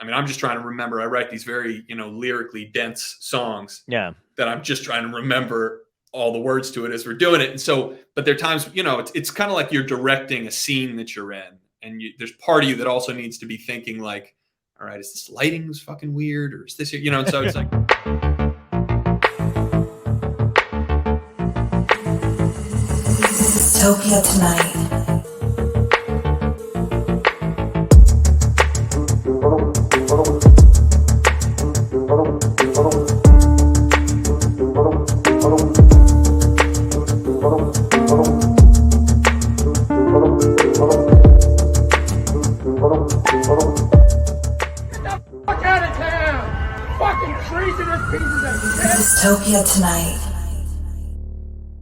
I mean, I'm just trying to remember. I write these very, lyrically dense songs Yeah. that I'm just trying to remember all the words to it as we're doing it. And so, but there are times, it's kind of like you're directing a scene that you're in, and there's part of you that also needs to be thinking like, all right, is this lighting fucking weird, or is this, and so it's like. Dystopia tonight. Dystopia tonight.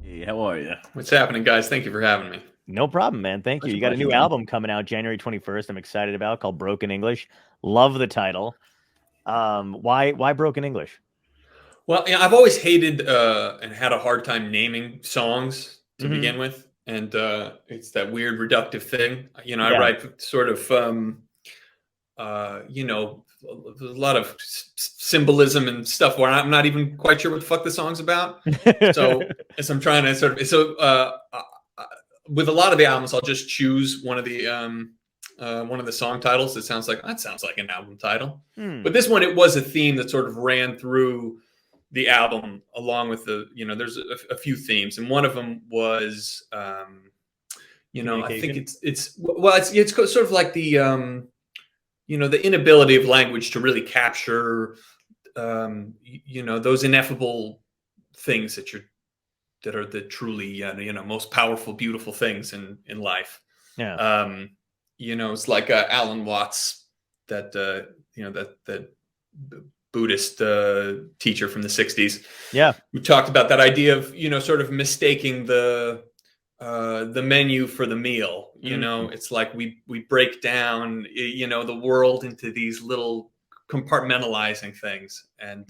Hey, how are you? What's happening, guys? Thank you for having me. No problem, man. Thank you. You got a new album coming out January 21st. I'm excited about, called Broken English. Love the title. Why Broken English? Well, I've always hated and had a hard time naming songs to begin with, and it's that weird reductive thing. I write sort of, a lot of symbolism and stuff where I'm not even quite sure what the fuck the song's about. So as I'm trying to sort of, with a lot of the albums, I'll just choose one of the song titles that sounds like an album title. But this one, it was a theme that sort of ran through the album along with there's a few themes, and one of them was, I think it's sort of like the the inability of language to really capture, those ineffable things that are the truly, most powerful, beautiful things in life. Yeah. It's like Alan Watts, that that Buddhist teacher from the 60s. Yeah. We talked about that idea of, sort of mistaking the menu for the meal. It's like we break down, the world into these little compartmentalizing things. And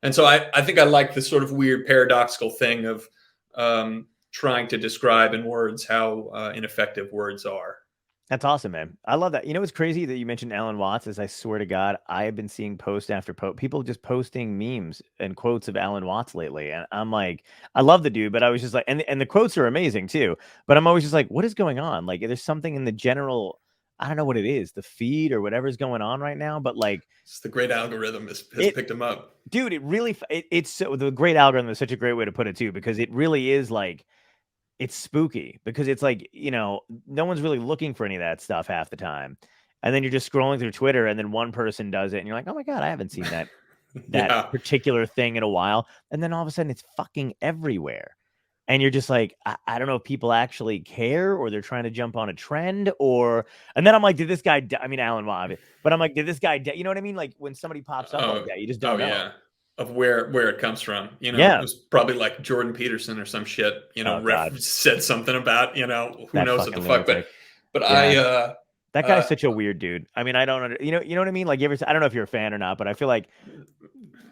and so I think I like this sort of weird paradoxical thing of trying to describe in words how ineffective words are. That's awesome, man. I love that. What's crazy that you mentioned Alan Watts is, I swear to God, I have been seeing post after post, people just posting memes and quotes of Alan Watts lately. And I'm like, I love the dude, but I was just like, and the quotes are amazing too. But I'm always just like, what is going on? Like, there's something in the general, I don't know what it is, the feed or whatever's going on right now. But like, it's the great algorithm has picked him up. Dude, it really, it's so, the great algorithm is such a great way to put it too, because it really is like, it's spooky, because it's like, no one's really looking for any of that stuff half the time. And then you're just scrolling through Twitter, and then one person does it, and you're like, oh my God, I haven't seen that particular thing in a while. And then all of a sudden it's fucking everywhere. And you're just like, I don't know if people actually care, or they're trying to jump on a trend, and then I'm like, did this guy, I mean, Alan Watt, but I'm like, did this guy, you know what I mean? Like, when somebody pops up like that, you just don't know. Yeah. Of where it comes from, it was probably like Jordan Peterson or some shit, said something about, who knows what the fuck, but yeah. That guy's such a weird dude. I mean, I don't, you know what I mean? Like, I don't know if you're a fan or not, but I feel like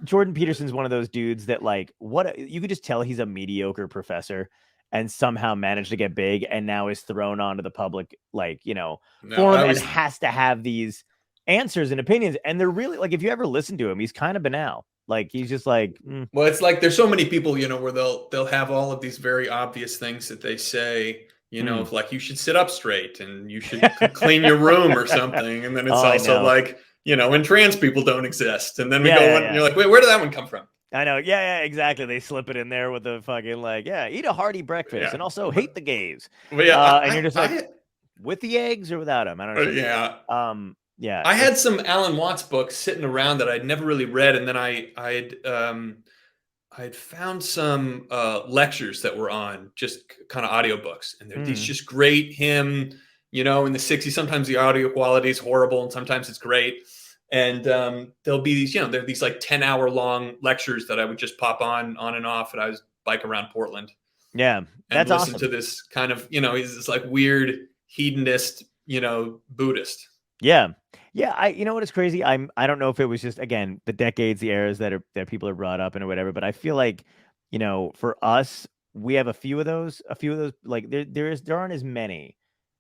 Jordan Peterson's one of those dudes that, like, you could just tell he's a mediocre professor and somehow managed to get big, and now is thrown onto the public, like, forum, and has to have these answers and opinions. And they're really, like, if you ever listen to him, he's kind of banal. Like, he's just like, Well, it's like there's so many people, where they'll have all of these very obvious things that they say, if, like, you should sit up straight and you should clean your room or something. And then it's also like, and trans people don't exist. And then we go and you're like, wait, where did that one come from? I know. Yeah, exactly. They slip it in there with the fucking, like, eat a hearty breakfast and also hate the gays. But and you're just like, with the eggs or without them? I don't know. Yeah. I had some Alan Watts books sitting around that I'd never really read, and then I'd found some lectures that were on just kind of audiobooks, and they're these just great him, in the 60s. Sometimes the audio quality is horrible, and sometimes it's great. And there'll be these, there are these like 10-hour long lectures that I would just pop on and off, and I was bike around Portland. Yeah, that's and listen awesome. to this kind of, he's this like weird hedonist, Buddhist. Yeah. You know what is crazy? I don't know if it was just, again, the decades, the eras that people are brought up in or whatever, but I feel like, for us, we have a few of those, like, there aren't as many,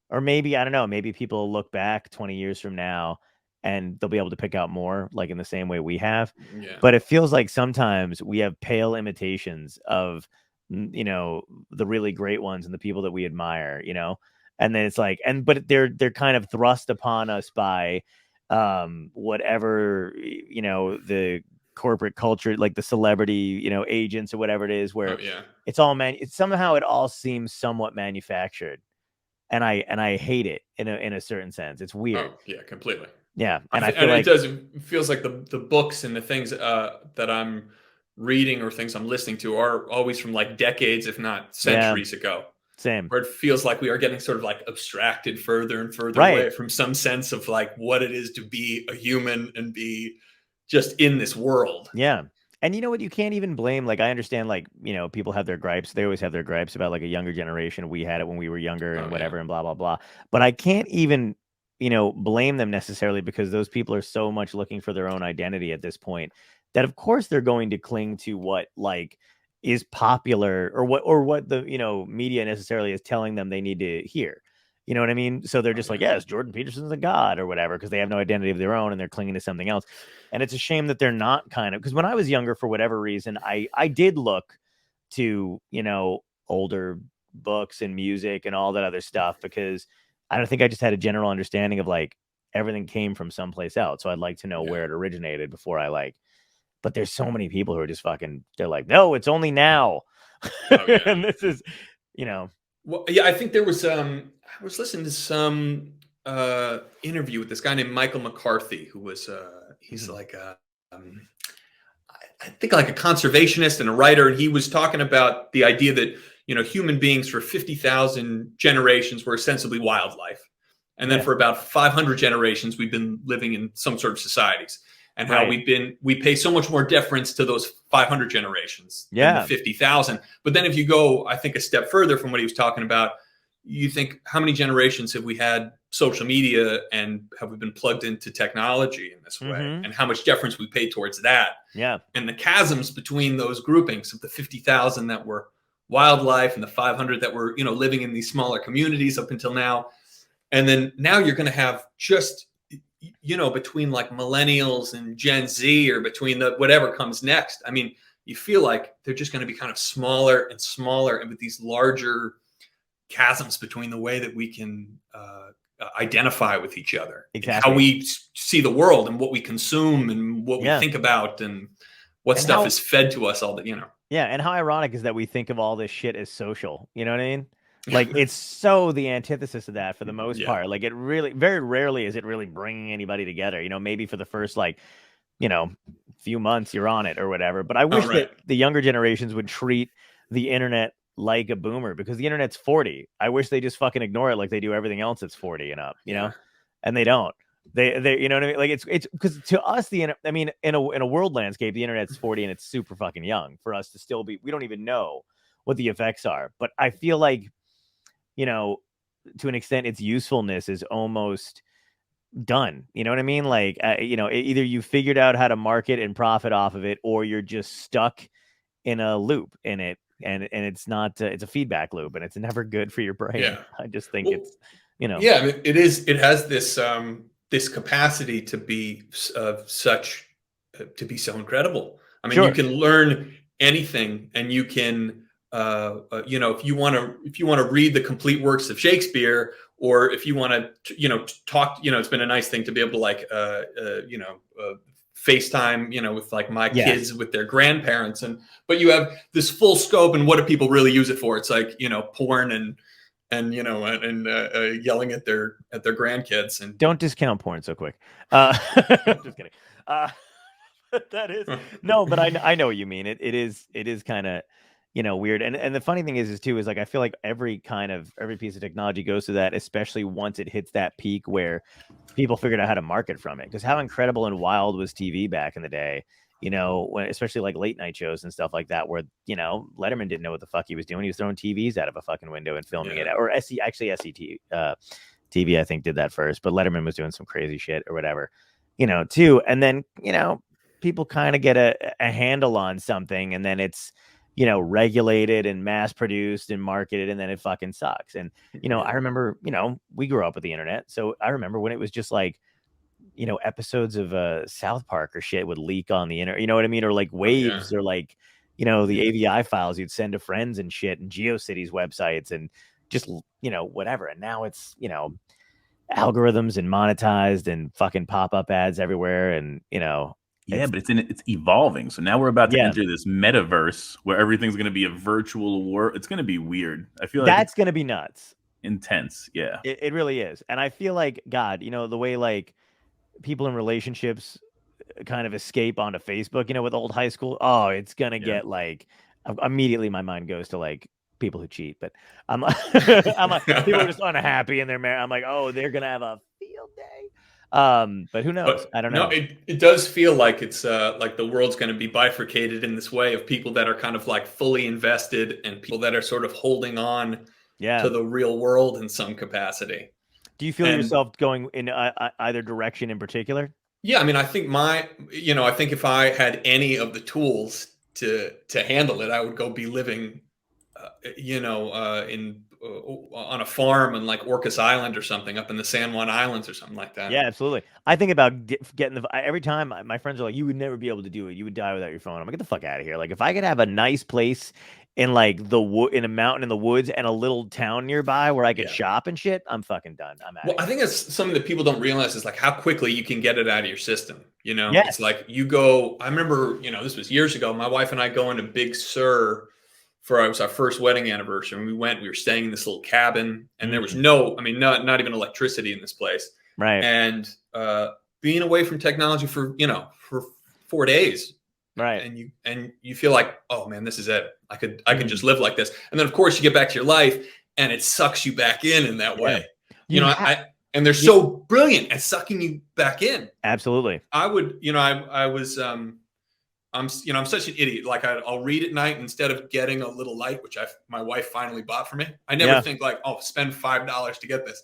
or maybe, I don't know, maybe people look back 20 years from now and they'll be able to pick out more, like in the same way we have. Yeah. But it feels like sometimes we have pale imitations of, you know, the really great ones and the people that we admire, you know. And then it's like, but they're kind of thrust upon us by whatever, you know, the corporate culture, like the celebrity, you know, agents or whatever it is, where it's all it's somehow it all seems somewhat manufactured. And I hate it in a certain sense. It's weird. Oh, yeah, completely. Yeah, and I feel and like it feels like the books and the things that I'm reading or things I'm listening to are always from like decades, if not centuries ago. Same. Where it feels like we are getting sort of like abstracted further and further away from some sense of like what it is to be a human and be just in this world. Yeah. And you know what? You can't even blame, like, I understand, like, you know, people have their gripes. They always have their gripes about like a younger generation. We had it when we were younger and whatever and blah, blah, blah. But I can't even, you know, blame them necessarily, because those people are so much looking for their own identity at this point that of course they're going to cling to what like is popular or what the, you know, media necessarily is telling them they need to hear. You know what I mean? So they're just like, yes, Jordan Peterson's a god or whatever, because they have no identity of their own and they're clinging to something else. And it's a shame that they're not kind of, because when I was younger, for whatever reason, I did look to, you know, older books and music and all that other stuff, because I don't think I just had a general understanding of like everything came from someplace else. So I'd like to know where it originated before I like, but there's so many people who are just fucking, they're like, no, it's only now. And this is, you know. Well, yeah, I think there was I was listening to some interview with this guy named Michael McCarthy, who was he's like I think like a conservationist and a writer, and he was talking about the idea that, you know, human beings for 50,000 generations were ostensibly wildlife, and then for about 500 generations we've been living in some sort of societies, and how we pay so much more deference to those 500 generations than the 50,000. But then if you go, I think, a step further from what he was talking about, you think, how many generations have we had social media and have we been plugged into technology in this way, and how much deference we pay towards that? Yeah. And the chasms between those groupings of the 50,000 that were wildlife and the 500 that were, you know, living in these smaller communities up until now. And then now you're going to have just, you know, between like millennials and Gen Z, or between the whatever comes next. I mean, you feel like they're just going to be kind of smaller and smaller, and with these larger chasms between the way that we can identify with each other, exactly, how we see the world and what we consume and what we think about and what stuff is fed to us all the, you know. Yeah. And how ironic is that we think of all this shit as social, you know what I mean? Like, it's so the antithesis of that for the most part. Like, it really, very rarely is it really bringing anybody together. You know, maybe for the first, like, you know, few months you're on it or whatever. But I wish that the younger generations would treat the internet like a boomer, because the internet's 40. I wish they just fucking ignore it like they do everything else that's 40 and up, you know? And they don't. They you know what I mean? Like, it's because to us, I mean, in a world landscape, the internet's 40 and it's super fucking young for us to still be, we don't even know what the effects are. But I feel like, you know, to an extent, its usefulness is almost done. You know what I mean? Like, you know, either you figured out how to market and profit off of it, or you're just stuck in a loop in it. And it's not, it's a feedback loop, and it's never good for your brain. Yeah. I just think it's, you know. Yeah, it is. It has this, this capacity to be such, to be so incredible. I mean, you can learn anything, and you can, you know, if you want to read the complete works of Shakespeare, or if you want to, you know, talk, you know, it's been a nice thing to be able to like, you know, FaceTime, you know, with like my kids with their grandparents, but you have this full scope. And what do people really use it for? It's like, you know, porn and you know, and yelling at their grandkids. And don't discount porn so quick. Just kidding. That is no, but I know what you mean. It is kind of, you know, weird. And the funny thing is too, is like, I feel like every piece of technology goes through that, especially once it hits that peak where people figured out how to market from it. Because how incredible and wild was TV back in the day, you know, when, especially like late night shows and stuff like that, where, you know, Letterman didn't know what the fuck he was doing. He was throwing TVs out of a fucking window and filming it. Or SCT TV, I think, did that first, but Letterman was doing some crazy shit or whatever, you know, too. And then, you know, people kind of get a handle on something, and then it's, you know, regulated and mass produced and marketed, and then it fucking sucks. And, you know, I remember, you know, we grew up with the internet. So I remember when it was just like episodes of South Park or shit would leak on the internet. You know what I mean? Or like Oh, yeah. waves, or like the AVI files you'd send to friends and shit, and GeoCities websites, and just whatever. And now it's algorithms and monetized and fucking pop-up ads everywhere, and Yeah, but it's evolving. So now we're about to Yeah. enter this metaverse where everything's going to be a virtual world. It's going to be weird. I feel like that's going to be nuts. Intense. Yeah. It really is. And I feel like, God, the way like people in relationships kind of escape onto Facebook, with old high school. Oh, it's going to get like, immediately my mind goes to like people who cheat, but I'm like, people are just unhappy in their marriage. I'm like, oh, they're going to have a field day. But who knows? I don't know. No, it does feel like it's like the world's going to be bifurcated in this way of people that are kind of like fully invested and people that are sort of holding on to the real world in some capacity. Do you feel yourself going in either direction in particular? Yeah, I mean, I think I think if I had any of the tools to handle it, I would go be living, on a farm in like Orcas Island or something, up in the San Juan Islands or something like that. Yeah, absolutely. I think about getting every time my friends are like, you would never be able to do it. You would die without your phone. I'm like, get the fuck out of here. Like, if I could have a nice place in like in a mountain in the woods and a little town nearby where I could shop and shit, I'm fucking done. I'm out. Well, I think that's something that people don't realize is like how quickly you can get it out of your system. Yes. It's like you go. I remember, this was years ago. My wife and I go into Big Sur it was our first wedding anniversary. And we were staying in this little cabin, and there was not even electricity in this place. Right. And being away from technology for 4 days. Right. And you feel like, oh man, this is it. I could just live like this. And then of course you get back to your life and it sucks you back in that way. And they're so brilliant at sucking you back in. Absolutely. I would, I'm such an idiot. Like I'll read at night instead of getting a little light, which my wife finally bought for me. I never think like, oh, spend $5 to get this.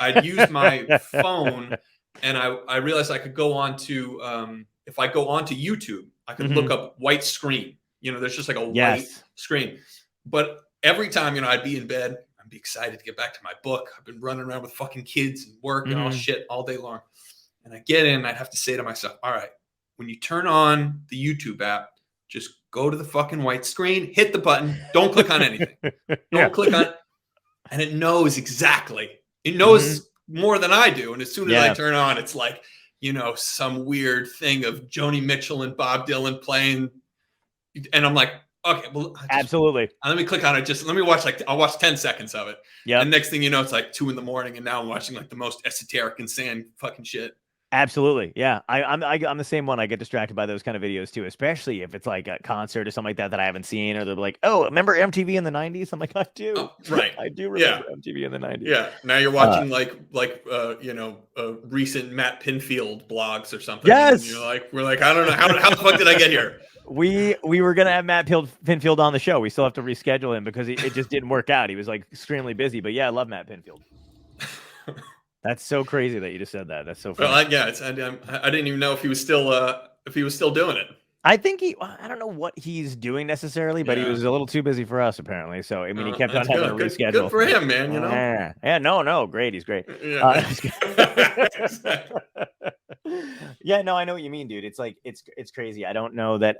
I'd use my phone, and I realized I could go on to, if I go onto YouTube, I could look up white screen. There's just like a white screen. But every time, I'd be in bed, I'd be excited to get back to my book. I've been running around with fucking kids and work and all shit all day long. And I get in, I'd have to say to myself, all right, when you turn on the YouTube app, just go to the fucking white screen, hit the button, don't click on anything. Don't click on it. And it knows exactly. It knows more than I do. And as soon as I turn on, it's like, some weird thing of Joni Mitchell and Bob Dylan playing. And I'm like, okay, well, absolutely. Let me click on it. Just let me watch, I'll watch 10 seconds of it. Yeah. And next thing you know, it's like 2 a.m. and now I'm watching like the most esoteric, insane fucking shit. Absolutely. Yeah. I'm the same one. I get distracted by those kind of videos too, especially if it's like a concert or something like that I haven't seen, or they're like, oh, remember MTV in the 90s? I'm like, I do. Oh, right. I do remember MTV in the 90s. Yeah. Now you're watching recent Matt Pinfield blogs or something. Yes. And we're like, I don't know. How the fuck did I get here? We were going to have Matt Pinfield on the show. We still have to reschedule him because it just didn't work out. He was like extremely busy, but yeah, I love Matt Pinfield. That's so crazy that you just said that. That's so funny. Well, I didn't even know if he was still doing it. I think I don't know what he's doing necessarily, but he was a little too busy for us apparently. So I mean, he kept on having to reschedule. Good for him, man. Yeah. No, great. He's great. Yeah. Yeah. No, I know what you mean, dude. It's like it's crazy. I don't know that.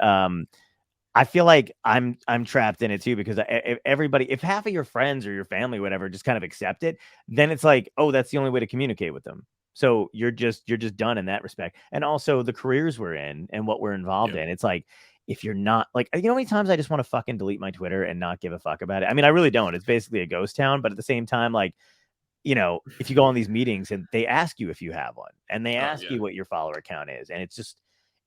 I feel like I'm trapped in it too, because if half of your friends or your family, whatever, just kind of accept it, then it's like, oh, that's the only way to communicate with them. So you're just done in that respect. And also the careers we're in and what we're involved in. It's like, if you're not like, how many times I just want to fucking delete my Twitter and not give a fuck about it. I mean, I really don't. It's basically a ghost town, but at the same time, like, if you go on these meetings and they ask you if you have one, and they ask you what your follower count is, and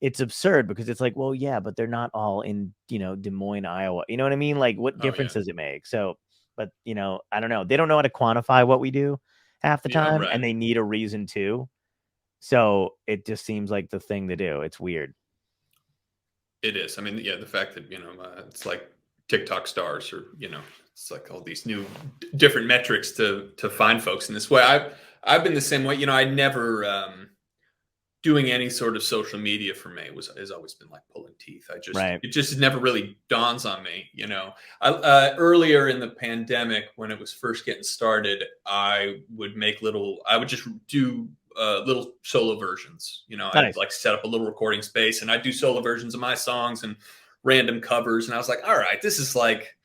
it's absurd because it's like, well, yeah, but they're not all in, Des Moines, Iowa. You know what I mean? Like, what difference does it make? So, but, I don't know. They don't know how to quantify what we do half the time, and they need a reason to. So it just seems like the thing to do. It's weird. It is. I mean, the fact that, it's like TikTok stars, or, it's like all these new different metrics to find folks in this way. I've been the same way. I never, doing any sort of social media for me has always been like pulling teeth. It just never really dawns on me. Earlier in the pandemic, when it was first getting started, I would just do little solo versions. You know, Nice. I'd like set up a little recording space, and I'd do solo versions of my songs and random covers. And I was like, all right, this is like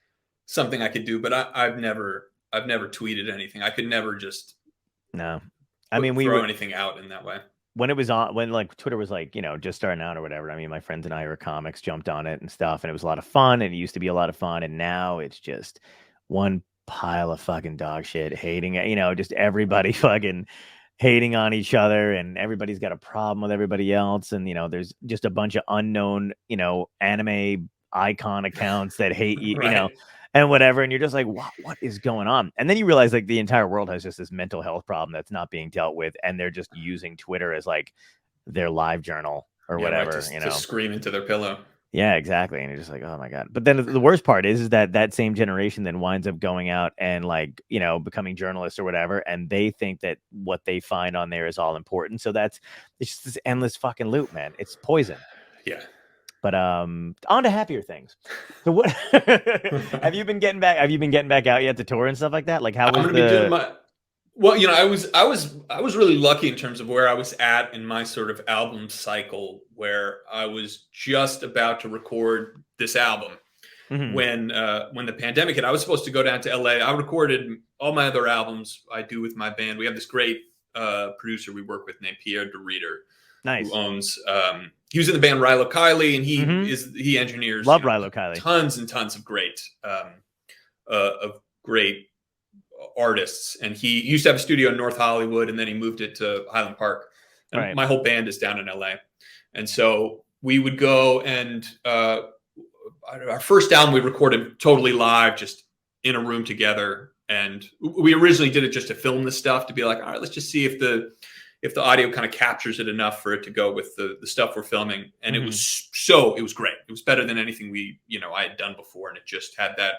something I could do, but I've never tweeted anything. I could never just No, I mean, throw anything out in that way. When it was on, when like Twitter was like, you know, just starting out or whatever. I mean, my friends and I who are comics jumped on it and stuff, and it was a lot of fun. And it used to be a lot of fun, and now it's just one pile of fucking dog shit. Hating, you know, just everybody fucking hating on each other, and everybody's got a problem with everybody else. And you know, there's just a bunch of unknown, you know, anime icon accounts that hate you, you know, Right. and whatever. And you're just like, what is going on? And then you realize like the entire world has just this mental health problem that's not being dealt with, and they're just using Twitter as like their live journal or Yeah, whatever, right, you know. to scream into their pillow. Yeah, exactly. And you're just like, oh my God. But then the worst part is that same generation then winds up going out and like, you know, becoming journalists or whatever, and they think that what they find on there is all important. So it's just this endless fucking loop, man. It's poison. Yeah. But on to happier things. So what have you been getting back? Have you been getting back out yet to tour and stuff like that? Like how I'm was gonna be doing my. Well, you know, I was really lucky in terms of where I was at in my sort of album cycle, where I was just about to record this album Mhm. when the pandemic hit. I was supposed to go down to LA. I recorded all my other albums I do with my band. We have this great producer we work with named Pierre de Reeder, Nice. who owns. He was in the band Rilo Kiley, and he Mhm. he engineers Love Rilo Kiley. tons and tons of great artists. And he used to have a studio in North Hollywood, and then he moved it to Highland Park. And Right. my whole band is down in LA. And so we would go and our first album we recorded totally live, just in a room together. And we originally did it just to film this stuff, to be like, all right, let's just see if the audio kind of captures it enough for it to go with the stuff we're filming. And it was great. It was better than anything I had done before. And it just had that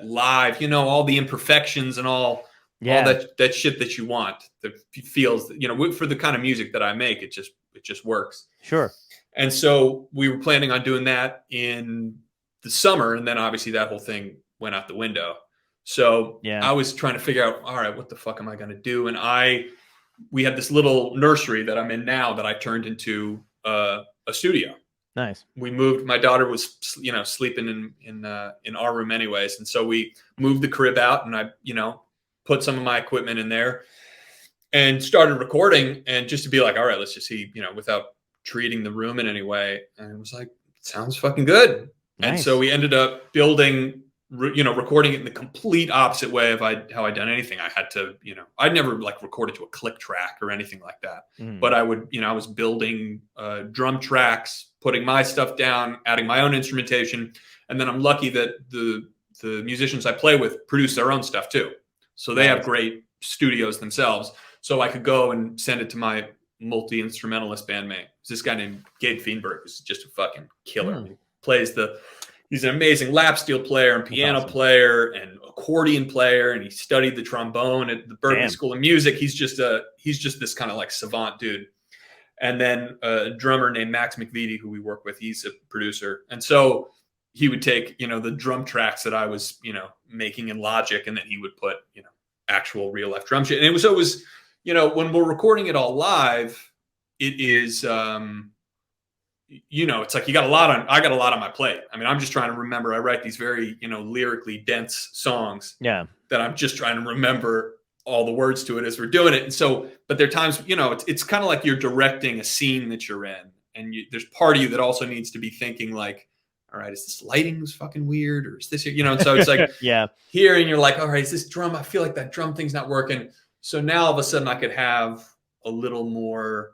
live, you know, all the imperfections and all that shit that you want, that feels, you know, for the kind of music that I make, it just works. Sure. And so we were planning on doing that in the summer. And then obviously that whole thing went out the window. So I was trying to figure out, all right, what the fuck am I going to do? And we had this little nursery that I'm in now that I turned into a studio. Nice. We moved. My daughter was, you know, sleeping in our room anyways, and so we moved the crib out, and I, you know, put some of my equipment in there, and started recording. And just to be like, all right, let's just see, you know, without treating the room in any way. And it was like, sounds fucking good. Nice. And so we ended up building, you know, recording it in the complete opposite way of how I'd done anything. I had to, you know, I'd never like recorded to a click track or anything like that. But I would, you know, I was building drum tracks, putting my stuff down, adding my own instrumentation. And then I'm lucky that the musicians I play with produce their own stuff too. So they have great studios themselves. So I could go and send it to my multi-instrumentalist bandmate. This guy named Gabe Feenberg, who's just a fucking killer. He plays he's an amazing lap steel player and piano player and accordion player. And he studied the trombone at the Berman School of Music. He's just this kind of like savant dude. And then a drummer named Max McVitie, who we work with, he's a producer. And so he would take, you know, the drum tracks that I was, you know, making in Logic, and then he would put, you know, actual real life drum shit. And it was always, you know, when we're recording it all live, it is, you know, it's like I got a lot on my plate. I mean, I'm just trying to remember. I write these very, you know, lyrically dense songs that I'm just trying to remember all the words to it as we're doing it. And so, but there are times, you know, it's kind of like you're directing a scene that you're in, and there's part of you that also needs to be thinking like, all right, is this lighting fucking weird, or is this, you know? And so it's like, here, and you're like, all right, is this drum? I feel like that drum thing's not working. So now all of a sudden I could have a little more,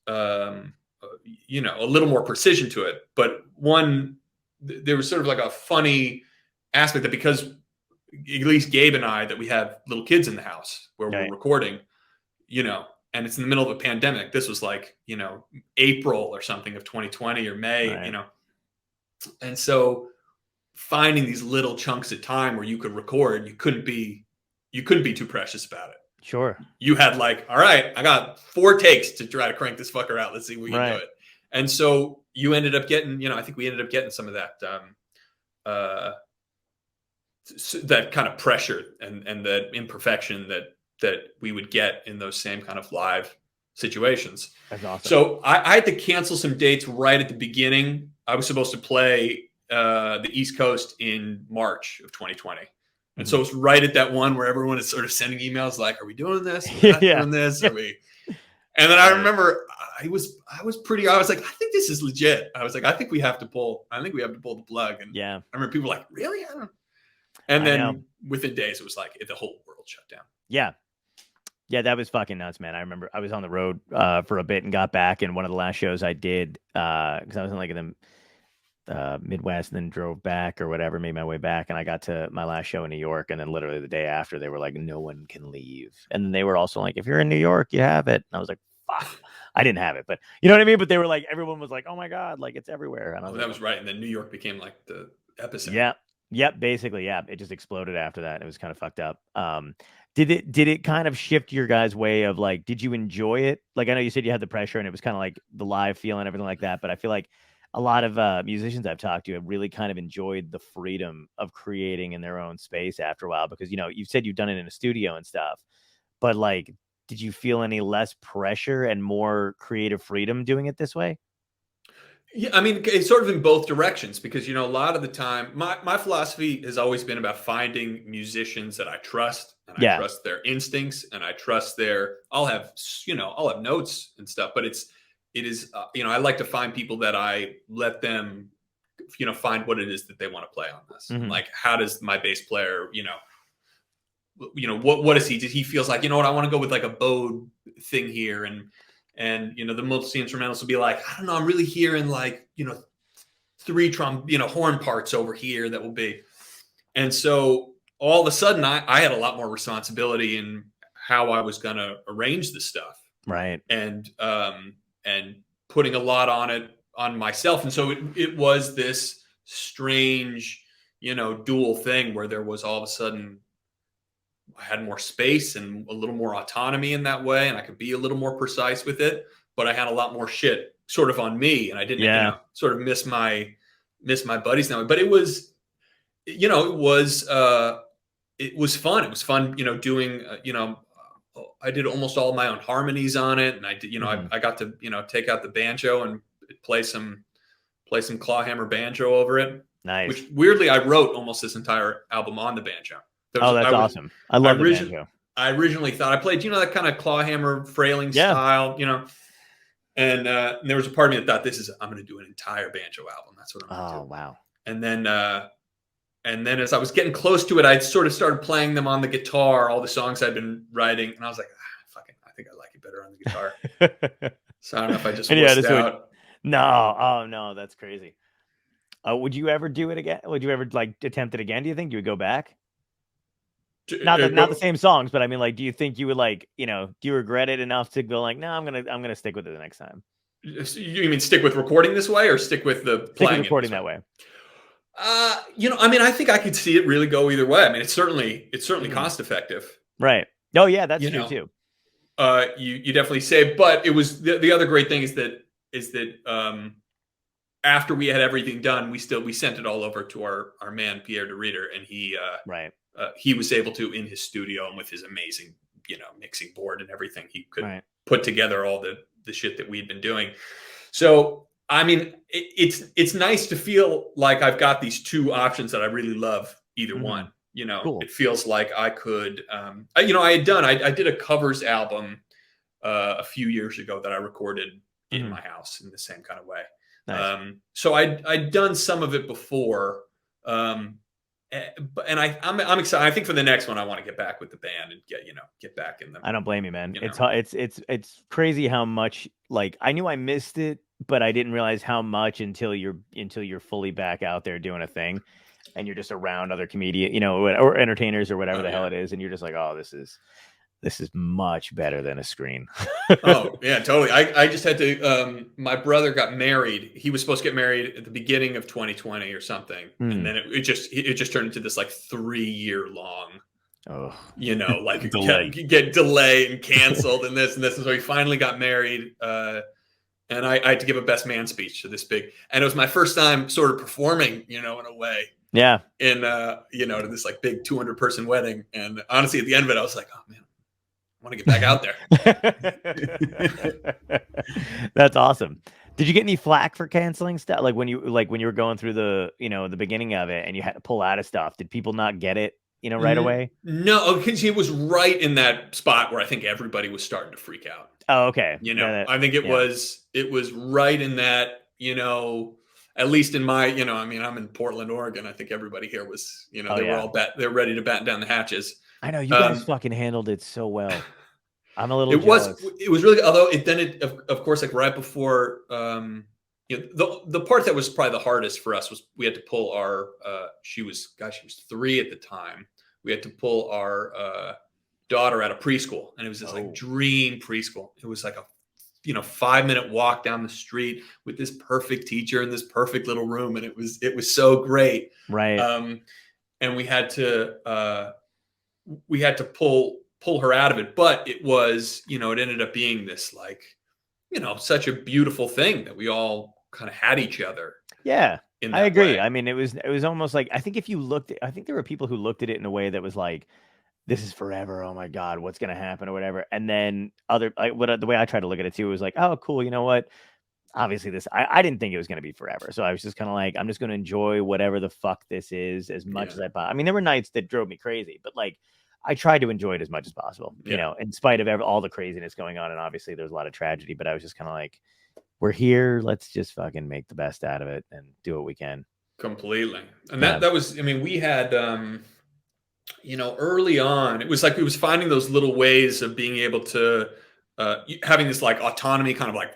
you know, a little more precision to it. But there was sort of like a funny aspect that, because at least Gabe and I, that we have little kids in the house where we're recording, you know, and it's in the middle of a pandemic. This was like, you know, April or something of 2020 or May, you know. And so finding these little chunks of time where you could record, you couldn't be too precious about it. Sure. You had like, all right, I got 4 takes to try to crank this fucker out. Let's see if we can do it. And so you ended up getting, you know, I think we ended up getting some of that, that kind of pressure and that imperfection that we would get in those same kind of live situations. That's awesome. So I had to cancel some dates right at the beginning. I was supposed to play the East Coast in March of 2020. And so it's right at that one where everyone is sort of sending emails like, are we doing this? Are we not doing this? Are we? And then I remember I was like, I think this is legit. I was like, I think we have to pull the plug. And I remember people were like, really? And then within days, it was like the whole world shut down. Yeah. Yeah, that was fucking nuts, man. I remember I was on the road for a bit and got back, and one of the last shows I did, because I was in like in the Midwest and then drove back or whatever, made my way back, and I got to my last show in New York, and then literally the day after they were like, no one can leave. And then they were also like, if you're in New York, you have it. And I was like, fuck. I didn't have it, but you know what I mean? But they were like, everyone was like, oh my God, like it's everywhere. And I was that was right. And then New York became like the epicenter. Yeah. Yep. Basically. Yeah. It just exploded after that. It was kind of fucked up. Did it kind of shift your guys' way of like, did you enjoy it? Like, I know you said you had the pressure and it was kind of like the live feel and everything like that, but I feel like a lot of musicians I've talked to have really kind of enjoyed the freedom of creating in their own space after a while, because, you know, you've said you've done it in a studio and stuff, but like, did you feel any less pressure and more creative freedom doing it this way? Yeah, I mean, it's sort of in both directions, because, you know, a lot of the time, my philosophy has always been about finding musicians that I trust, and I trust their instincts, and I trust I'll have notes and stuff, but it is, I like to find people that I let them, find what it is that they want to play on this. Like, how does my bass player, what is he? He feels like, I want to go with like a bowed thing here, and the multi-instrumentals will be like, I don't know, I'm really hearing like, 3 horn parts over here that will be. And so all of a sudden I had a lot more responsibility in how I was going to arrange the stuff. Right. And putting a lot on myself. And so it was this strange, dual thing where there was all of a sudden I had more space and a little more autonomy in that way, and I could be a little more precise with it, but I had a lot more shit sort of on me, and I didn't sort of miss my buddies that way. But it was, it was fun. It was fun, doing, I did almost all my own harmonies on it, and I did, I got to, take out the banjo and play some clawhammer banjo over it. Nice. Which weirdly I wrote almost this entire album on the banjo. That's awesome. I love the banjo. I originally thought I played, that kind of clawhammer frailing style, and there was a part of me that thought I'm going to do an entire banjo album. That's what I'm going to do. Oh, wow. And then as I was getting close to it, I sort of started playing them on the guitar, all the songs I'd been writing. And I was like, I think I like it better on the guitar. So I don't know if I just wussed out. No. Oh, no, that's crazy. Would you ever do it again? Would you ever attempt it again? Do you think you would go back? Not the same songs, but I mean, like, do you think you would do you regret it enough to go like, no, I'm gonna stick with it the next time? You mean stick with recording this way, or stick with the playing recording that way? I mean, I think I could see it really go either way. I mean, it's certainly cost effective, right? Oh yeah, that's true too. You definitely save, but it was the other great thing is that after we had everything done, we sent it all over to our man Pierre de Reeder, and he was able to, in his studio and with his amazing, mixing board and everything, he could put together all the shit that we'd been doing. So, I mean, it's nice to feel like I've got these two options that I really love either one. Cool. It feels like I could, I did a covers album a few years ago that I recorded in my house in the same kind of way. Nice. So I'd done some of it before, and I'm excited. I think for the next one, I want to get back with the band and get back in them. I don't blame you, man. It's crazy how much, like, I knew I missed it, but I didn't realize how much until you're fully back out there doing a thing, and you're just around other comedians, or entertainers or whatever the hell it is, and you're just like, oh, this is much better than a screen. Oh yeah, totally. I just had to, my brother got married. He was supposed to get married at the beginning of 2020 or something. And then it just turned into this like 3-year long, like get delay and canceled and this. And so he finally got married. And I had to give a best man speech to this big, and it was my first time sort of performing, in a way. Yeah. In, to this like big 200-person wedding. And honestly, at the end of it, I was like, oh man, want to get back out there. That's awesome. Did you get any flack for canceling stuff? Like when you were going through the the beginning of it and you had to pull out of stuff, did people not get it, right away? No, because it was right in that spot where I think everybody was starting to freak out. Oh, okay. I think it was right in that, at least in my, I'm in Portland, Oregon. I think everybody here was, they were all they're ready to batten down the hatches. I know you guys fucking handled it so well. I'm a little jealous. It was really, although of course, like right before, the part that was probably the hardest for us was we had to pull our, she was 3 at the time. We had to pull our daughter out of preschool, and it was this like dream preschool. It was like a 5-minute walk down the street with this perfect teacher in this perfect little room, and it was so great. Right. And we had to pull her out of it, but it was, it ended up being this like, such a beautiful thing that we all kind of had each other. Yeah, I agree. Way. I mean, it was almost like, I think if you looked, I think there were people who looked at it in a way that was like, this is forever. Oh my God, what's going to happen or whatever. And then the way I try to look at it too was like, oh, cool. You know what? Obviously I didn't think it was going to be forever. So I was just kind of like, I'm just going to enjoy whatever the fuck this is as much as I possibly. I mean, there were nights that drove me crazy, but like, I tried to enjoy it as much as possible, in spite of all the craziness going on. And obviously there's a lot of tragedy, but I was just kind of like, we're here. Let's just fucking make the best out of it and do what we can. Completely. And that was, we had, early on, it was like, it was finding those little ways of being able to, having this like autonomy kind of like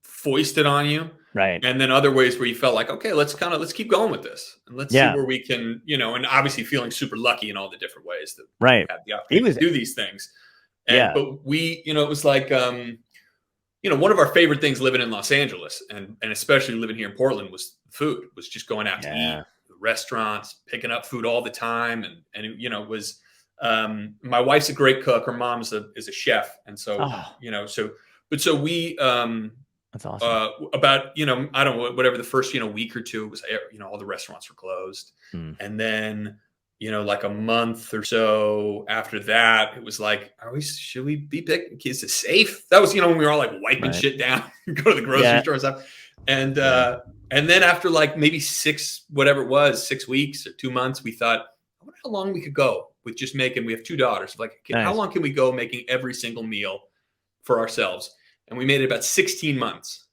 foisted on you. Right. And then other ways where you felt like, okay, let's keep going with this and let's see where we can, and obviously feeling super lucky in all the different ways that we had the opportunity to do these things. But we, it was like, one of our favorite things living in Los Angeles and especially living here in Portland was food, was just going out to eat, restaurants, picking up food all the time. And it was, my wife's a great cook. Her mom is a chef. And so, so we, that's awesome. About, I don't know, whatever the first, week or two was, all the restaurants were closed. And then, like a month or so after that, it was like, should we be picking kids to safe? That was, when we were all like wiping shit down, go to the grocery store and stuff. And then after like maybe 6 weeks or 2 months, we thought, I wonder how long we could go with just making, we have 2 daughters. Like, how long can we go making every single meal for ourselves? And we made it about 16 months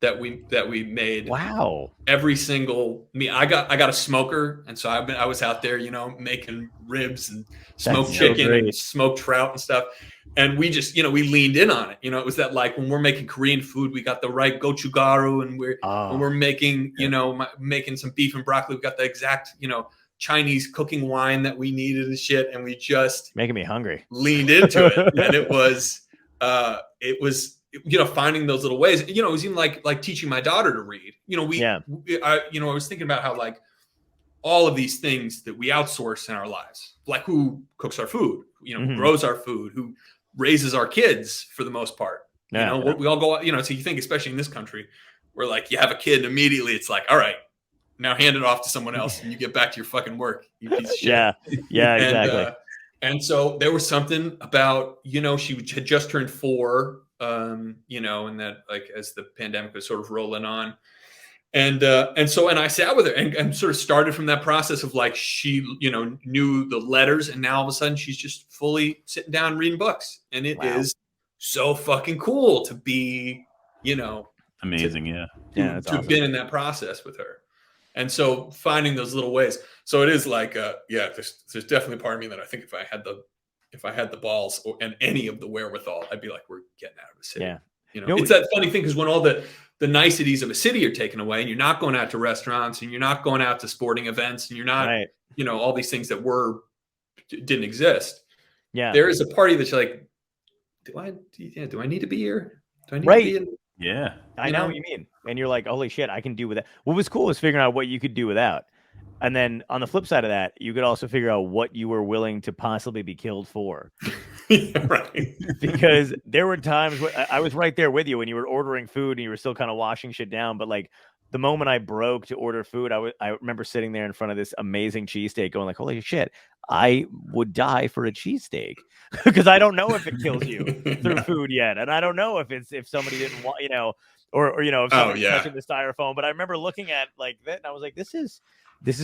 that we made. Wow. Every single meal. I got a smoker, and so I was out there, making ribs and smoked chicken and smoked trout and stuff. And we just, we leaned in on it. It was that like when we're making Korean food, we got the right gochugaru, and when we're making, making some beef and broccoli, we got the exact, Chinese cooking wine that we needed and shit. And we just making me hungry. Leaned into it. And it was finding those little ways, it was even like teaching my daughter to read, I was thinking about how like all of these things that we outsource in our lives, like who cooks our food, who grows our food, who raises our kids for the most part, we all go, so you think, especially in this country where like you have a kid and immediately it's like, all right, now hand it off to someone else and you get back to your fucking work, you piece of shit. Yeah, exactly. And so there was something about, she had just turned 4, and that like as the pandemic was sort of rolling on, and I sat with her and sort of started from that process of like she knew the letters, and now all of a sudden she's just fully sitting down and reading books, and it is so fucking cool to be amazing to have been in that process with her. And so finding those little ways, so it is like there's definitely a part of me that I think if I had the balls and any of the wherewithal, I'd be like, we're getting out of the city. It's that funny thing, because when all the niceties of a city are taken away, and you're not going out to restaurants, and you're not going out to sporting events, and you're not, all these things that didn't exist. Yeah, there is a party that's like, do I need to be here? Do I need to be in? Yeah, I know what you mean. And you're like, holy shit, I can do with that. What was cool was figuring out what you could do without. And then on the flip side of that, you could also figure out what you were willing to possibly be killed for. Right. Because there were times when I was right there with you when you were ordering food and you were still kind of washing shit down. But like the moment I broke to order food, I remember sitting there in front of this amazing cheesesteak going like, holy shit, I would die for a cheesesteak because I don't know if it kills you through food yet. And I don't know if somebody didn't want, or if somebody's touching the styrofoam. But I remember looking at like that and I was like, this is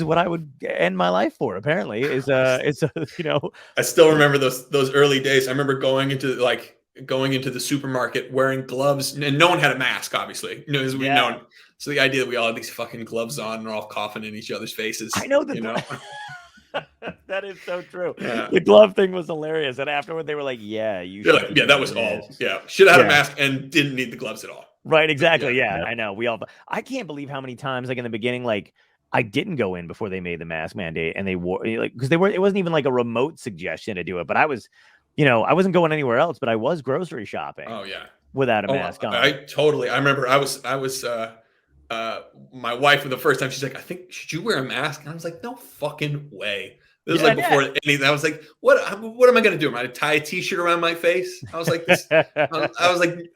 what I would end my life for, apparently, is I still remember those early days. I remember going into the supermarket wearing gloves, and no one had a mask, obviously. As we know. So the idea that we all had these fucking gloves on and we're all coughing in each other's faces. I know that is so true. Yeah. The glove thing was hilarious. And afterward they were like, yeah, that was all. Yeah. Should have had a mask and didn't need the gloves at all. Right, exactly. Yeah, I know. I can't believe how many times, like in the beginning, like I didn't go in before they made the mask mandate, and they wore because it wasn't even like a remote suggestion to do it. But I was, I wasn't going anywhere else, but I was grocery shopping. Oh yeah, without a mask on. I remember I was my wife for the first time. She's like, I think should you wear a mask? And I was like, no fucking way. This was before anything. I was like, what am I going to do? Am I going to tie a t-shirt around my face? I was like,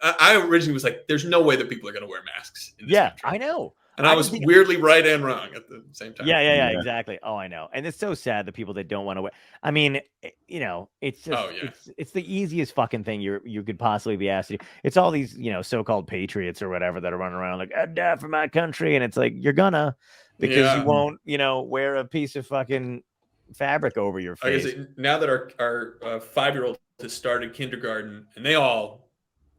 I originally was like, there's no way that people are going to wear masks. In this country. I know. And I was weirdly right and wrong at the same time. Yeah, exactly. Oh, I know. And it's so sad that people that don't want to wear. I mean, it's just it's the easiest fucking thing you could possibly be asked to do. It's all these, so-called patriots or whatever that are running around like, I'd die for my country. And it's like, you're gonna, because you won't, wear a piece of fucking fabric over your face. Like I say, now that our 5-year-old has started kindergarten, and they all,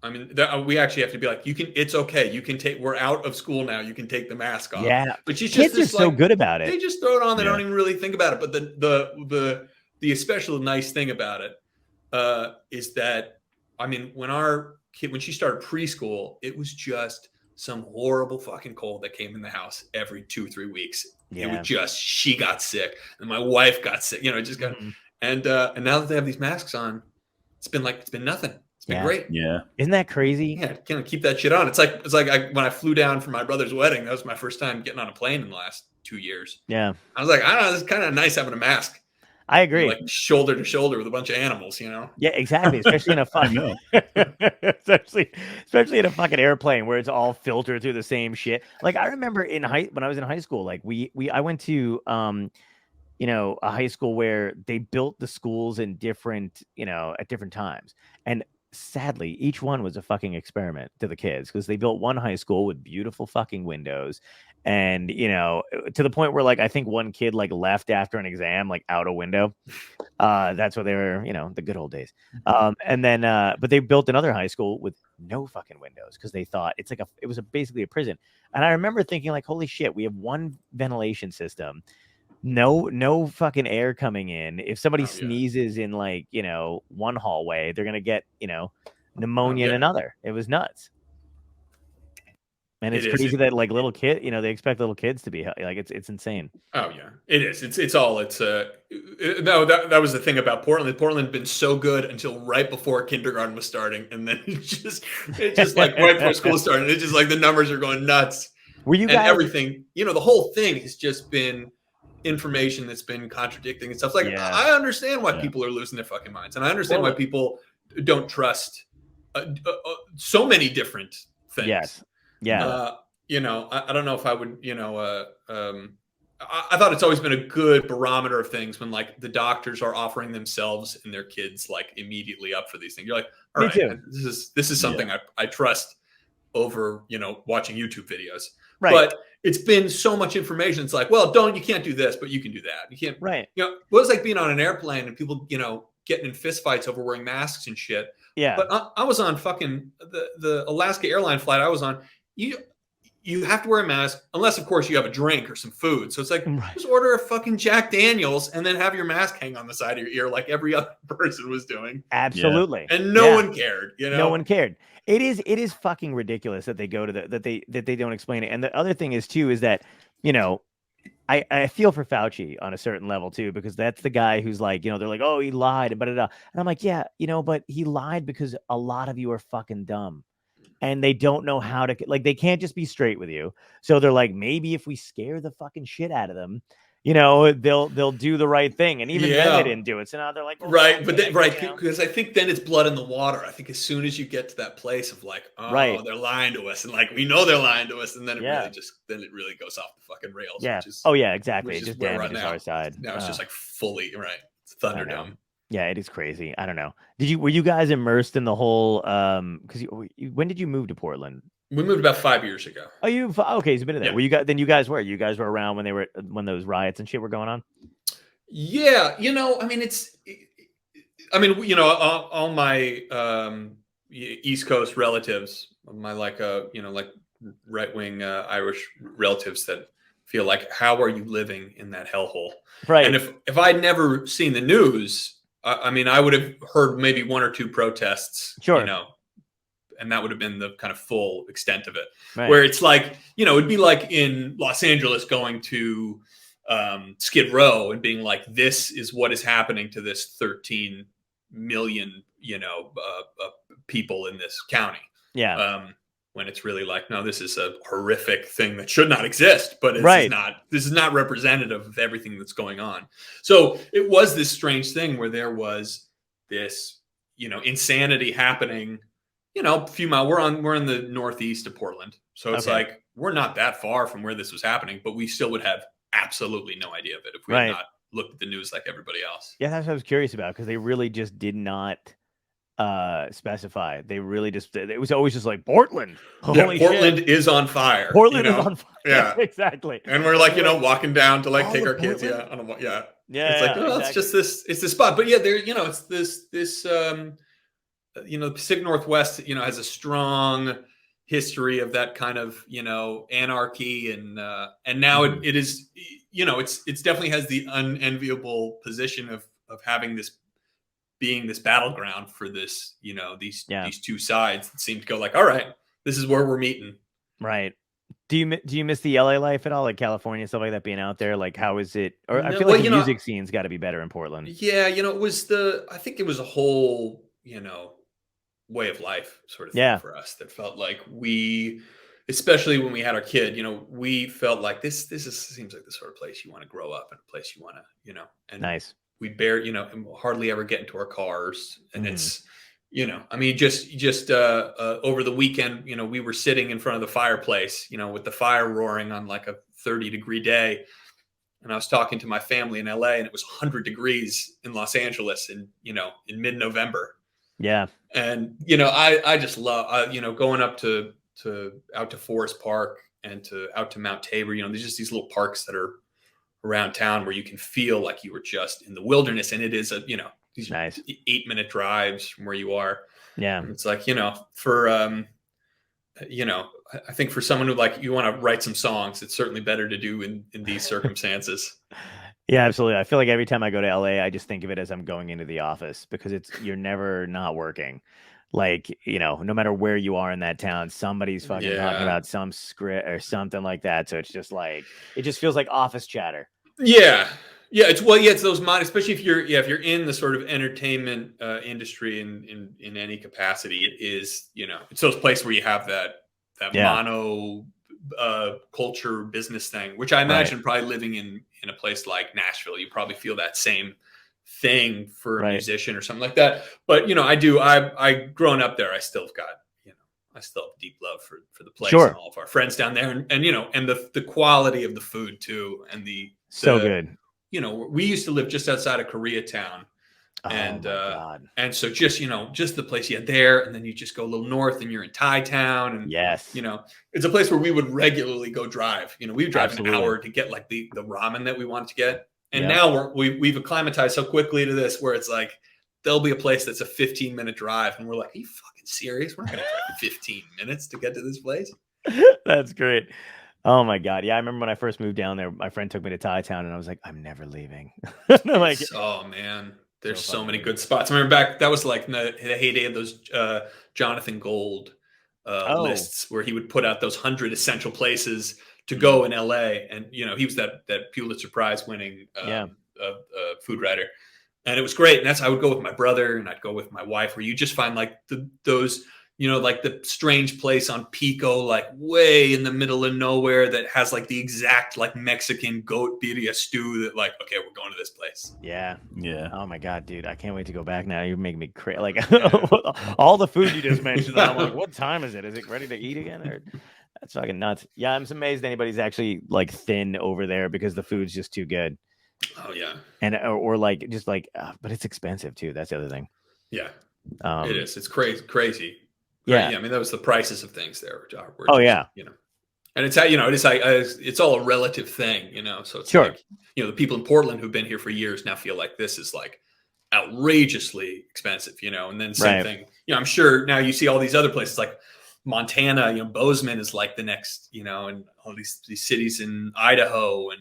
I mean, we actually have to be like, it's okay. You can we're out of school now. You can take the mask off. Yeah. But she's kids are so good about it. They just throw it on. They don't even really think about it. But the especially nice thing about it is that, I mean, when she started preschool, it was just some horrible fucking cold that came in the house every 2-3 weeks. Yeah. It was she got sick and my wife got sick, it just got, and now that they have these masks on, it's been nothing. It's been great. Yeah. Isn't that crazy? Yeah. Kind of keep that shit on. It's like when I flew down for my brother's wedding, that was my first time getting on a plane in the last 2 years. Yeah. I was like, I don't know. It's kind of nice having a mask. I agree. Like shoulder to shoulder with a bunch of animals, Yeah, exactly. Especially in a fucking, especially in a fucking airplane where it's all filtered through the same shit. Like I remember when I was in high school, like I went to a high school where they built the schools in different, at different times, and sadly each one was a fucking experiment to the kids because they built one high school with beautiful fucking windows. And, to the point where like, I think one kid like left after an exam, like out a window. That's what they were, the good old days. And then, but they built another high school with no fucking windows because they thought it was basically a prison. And I remember thinking like, holy shit, we have one ventilation system, no fucking air coming in. If somebody sneezes in like, one hallway, they're going to get, pneumonia in another. It was nuts. And it's crazy that like little kid, they expect little kids to be like, it's insane. Oh yeah, it is. No, that was the thing about Portland. Portland had been so good until right before kindergarten was starting. And then it just like right before school started, it's just like the numbers are going nuts. Were you guys? And everything, the whole thing has just been information that's been contradicting and stuff. Like I understand why people are losing their fucking minds. And I understand why people don't trust so many different things. Yes. Yeah. I don't know if I would, I thought it's always been a good barometer of things when like the doctors are offering themselves and their kids like immediately up for these things. You're like, all right, this is something I trust over, watching YouTube videos. Right. But it's been so much information. It's like, well, you can't do this, but you can do that. You can't, right. What it's like being on an airplane and people, getting in fist fights over wearing masks and shit. Yeah. But I was on fucking the Alaska airline flight I was on. You have to wear a mask unless, of course, you have a drink or some food. So it's like, just order a fucking Jack Daniels and then have your mask hang on the side of your ear like every other person was doing. Absolutely. Yeah. And no one cared. No one cared. It is fucking ridiculous that they go to that they don't explain it. And the other thing is too is that I feel for Fauci on a certain level too, because that's the guy who's like, they're like, oh, he lied, and I'm like, yeah, but he lied because a lot of you are fucking dumb. And they don't know how to, like, they can't just be straight with you. So they're like, maybe if we scare the fucking shit out of them, they'll do the right thing, and even then they didn't do it. So now they're like, well, right, okay, but then, right, you know. because I think then it's blood in the water. I think as soon as you get to that place of like, oh, Right. they're lying to us, and like we know they're lying to us, and then it Yeah. really goes off the fucking rails. Yeah. Which is, Oh yeah, exactly. which It is just where we're at damages now. our side. Now it's just like fully right. It's I know. Thunderdome. Yeah, it is crazy. I don't know. Were you guys immersed in the whole? Because when did you move to Portland? We moved about 5 years ago. Oh, okay? You've been there. Yeah. Were you guys? Then you guys were around when those riots and shit were going on. Yeah, I mean, all my East Coast relatives, my like right wing Irish relatives that feel like, how are you living in that hellhole? Right. And if I'd never seen the news, I mean, I would have heard maybe one or two protests. Sure. And that would have been the kind of full extent of it. Right. Where it's like, it'd be like in Los Angeles going to Skid Row and being like, this is what is happening to this 13 million, people in this county. Yeah. When it's really like, no, this is a horrific thing that should not exist, but this is not representative of everything that's going on. So it was this strange thing where there was this, insanity happening, a few miles. We're in the northeast of Portland. So it's like, we're not that far from where this was happening, but we still would have absolutely no idea of it if we had not looked at the news like everybody else. Yeah, that's what I was curious about, because they really just did not specify. They really just, it was always just like Portland. Holy Portland shit. Is on fire. Portland is on fire. Yeah, exactly. And we're like, walking down to like take our kids. Yeah. It's like, it's just this, it's this spot. But yeah, there, it's this, the Pacific Northwest, has a strong history of that kind of, anarchy. And now it is, it's definitely has the unenviable position of having this, being this battleground for this, these two sides that seem to go like, all right, this is where we're meeting. Right. Do you miss the LA life at all, like California, stuff like that, being out there? Like, how is it? Or I feel like the music scene's got to be better in Portland. Yeah, I think it was a whole, way of life sort of thing for us that felt like especially when we had our kid, we felt like this seems like the sort of place you want to grow up in, a place you want to, and nice. We hardly ever get into our cars, and it's, I mean, just over the weekend, we were sitting in front of the fireplace, with the fire roaring on like a 30-degree day. And I was talking to my family in LA, and it was 100 degrees in Los Angeles in mid-November. Yeah. And, I just love, going up out to Forest Park and out to Mount Tabor, there's just these little parks that are around town where you can feel like you were just in the wilderness, and it is these nice 8-minute drives from where you are. Yeah. And it's like, for, I think for someone who like, you want to write some songs, it's certainly better to do in these circumstances. Yeah, absolutely. I feel like every time I go to LA, I just think of it as I'm going into the office, because you're never not working. Like, no matter where you are in that town, somebody's fucking talking about some script or something like that. So it's just like, it just feels like office chatter. Yeah. Yeah. It's those especially if you're in the sort of entertainment industry in any capacity, it is, it's those places where you have that mono culture business thing, which I imagine probably living in a place like Nashville, you probably feel that same thing for a musician or something like that. But I growing up there, I still have got I still have deep love for the place and all of our friends down there, and the quality of the food too, and so good. We used to live just outside of Koreatown, and and so just the place you had there, and then you just go a little north and you're in Thai Town, and it's a place where we would regularly go drive. We would drive an hour to get like the ramen that we wanted to get. And now we've acclimatized so quickly to this where it's like, there'll be a place that's a 15-minute drive. And we're like, are you fucking serious? We're not going to drive 15 minutes to get to this place. That's great. Oh my God. Yeah. I remember when I first moved down there, my friend took me to Thai Town, and I was like, I'm never leaving. Like, oh man, there's so many good spots. I remember back, that was like in the heyday of those Jonathan Gold lists, where he would put out those 100 essential places to go in LA. And, he was that Pulitzer Prize winning food writer. And it was great. And I would go with my brother, and I'd go with my wife, where you just find like those like the strange place on Pico, like way in the middle of nowhere that has like the exact like Mexican goat birria stew that like, okay, we're going to this place. Yeah. Yeah. Oh my God, dude. I can't wait to go back now. You're making me crazy. Like Yeah. all the food you just mentioned. Yeah. I'm like, what time is it? Is it ready to eat again? Or that's fucking nuts. Yeah, I'm amazed anybody's actually like thin over there because the food's just too good. Oh yeah. And or like just like, but it's expensive too. That's the other thing. Yeah. It is. It's crazy. Yeah. I mean, that was the prices of things there. Were Oh just, yeah. And it's how, it's like, it's all a relative thing, so it's Sure. like, the people in Portland who've been here for years now feel like this is like outrageously expensive, and then same thing, I'm sure now you see all these other places like Montana, Bozeman is like the next, and all these cities in Idaho, and,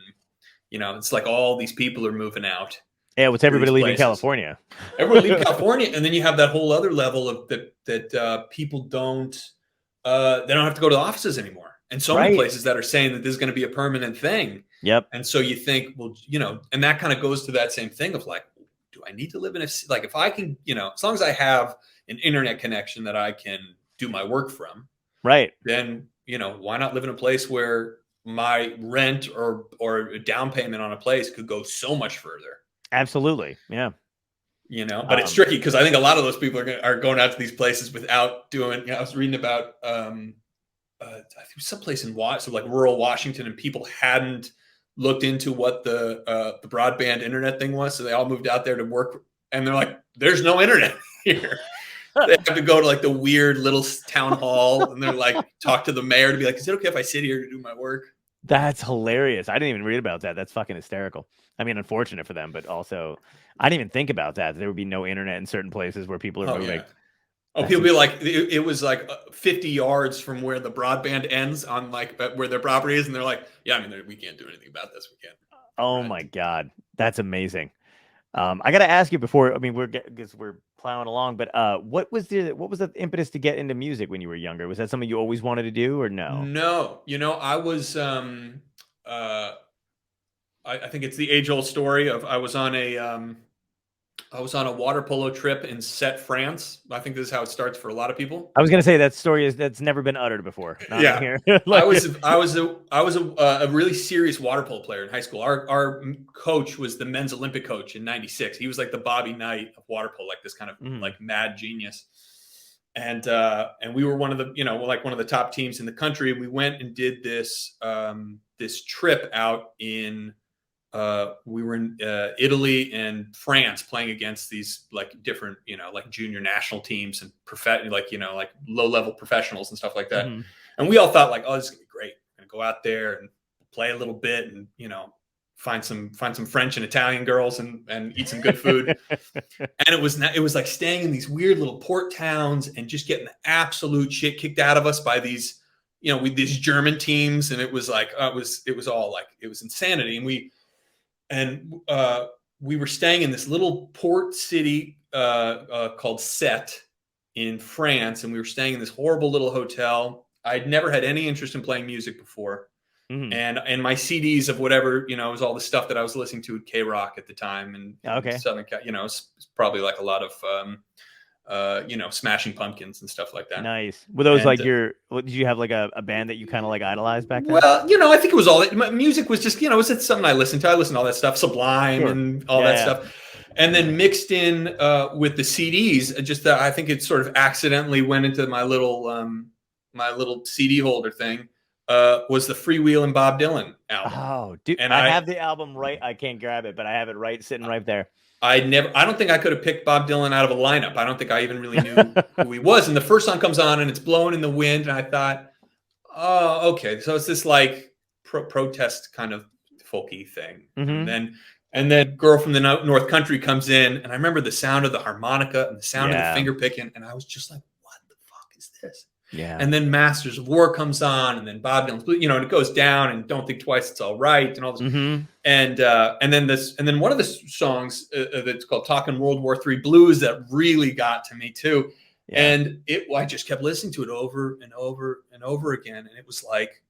it's like all these people are moving out. Yeah, what's everybody leaving places. California? Everyone leaving California, and then you have that whole other level of that people don't they don't have to go to the offices anymore, and so many places that are saying that this is going to be a permanent thing. Yep. And so you think, well, and that kind of goes to that same thing of like, do I need to live in like if I can, as long as I have an internet connection that I can do my work from, right? Then why not live in a place where my rent or a down payment on a place could go so much further. Absolutely. Yeah. But it's tricky because I think a lot of those people are going out to these places without doing. I was reading about I think someplace in like rural Washington, and people hadn't looked into what the broadband internet thing was, so they all moved out there to work, and they're like, "There's no internet here." They have to go to like the weird little town hall, and they're like, talk to the mayor to be like, "Is it okay if I sit here to do my work?" That's hilarious. I didn't even read about that. That's fucking hysterical. I mean, unfortunate for them, but also I didn't even think about that. There would be no internet in certain places where people are moving. Yeah. Oh, people be like, it was like 50 yards from where the broadband ends on like where their property is, and they're like, yeah, I mean, we can't do anything about this. We can't. Oh my God, that's amazing. I got to ask you before. I mean, we're plowing along, but what was the impetus to get into music when you were younger? Was that something you always wanted to do, or no? No, I was. I think it's the age-old story of I was on a water polo trip in Sète, France. I think this is how it starts for a lot of people. I was going to say that's never been uttered before. Yeah, here. I was a really serious water polo player in high school. Our coach was the men's Olympic coach in '96. He was like the Bobby Knight of water polo, like this kind of like mad genius. And we were one of the one of the top teams in the country. We went and did this trip out in. We were in Italy and France playing against these like different, like junior national teams and like low level professionals and stuff like that. Mm-hmm. And we all thought like, oh, this is gonna be great. We're gonna go out there and play a little bit and, find some French and Italian girls and eat some good food. And it was like staying in these weird little port towns and just getting the absolute shit kicked out of us by these, with these German teams. And it was like, it was all like, it was insanity. And we were staying in this little port city called Sète in France, and we were staying in this horrible little hotel. I'd never had any interest in playing music before, and my CDs of whatever was all the stuff that I was listening to at K-Rock at the time, and Southern, it's probably like a lot of Smashing Pumpkins and stuff like that. Nice. Were those like did you have like a band that you kind of like idolized back then? Well, I think it was all music was just, it was something I listened to. I listened to all that stuff, Sublime and all that stuff. And then mixed in with the CDs, just that I think it sort of accidentally went into my little CD holder thing, was the Freewheelin' Bob Dylan album. Oh, dude. And I have the album right. I can't grab it, but I have it sitting right there. I don't think I could have picked Bob Dylan out of a lineup. I don't think I even really knew who he was. And the first song comes on and it's Blowing in the Wind. And I thought, oh, okay. So it's this like protest kind of folky thing. Mm-hmm. And then Girl from the North Country comes in. And I remember the sound of the harmonica and the sound of the finger picking. And I was just like, what the fuck is this? Yeah. And then Masters of War comes on, and then Bob Dylan's, and it goes down, and Don't Think Twice, It's All Right, and all this. Mm-hmm. And then one of the songs that's called Talking World War III Blues that really got to me too. Yeah. And I just kept listening to it over and over and over again. And it was like,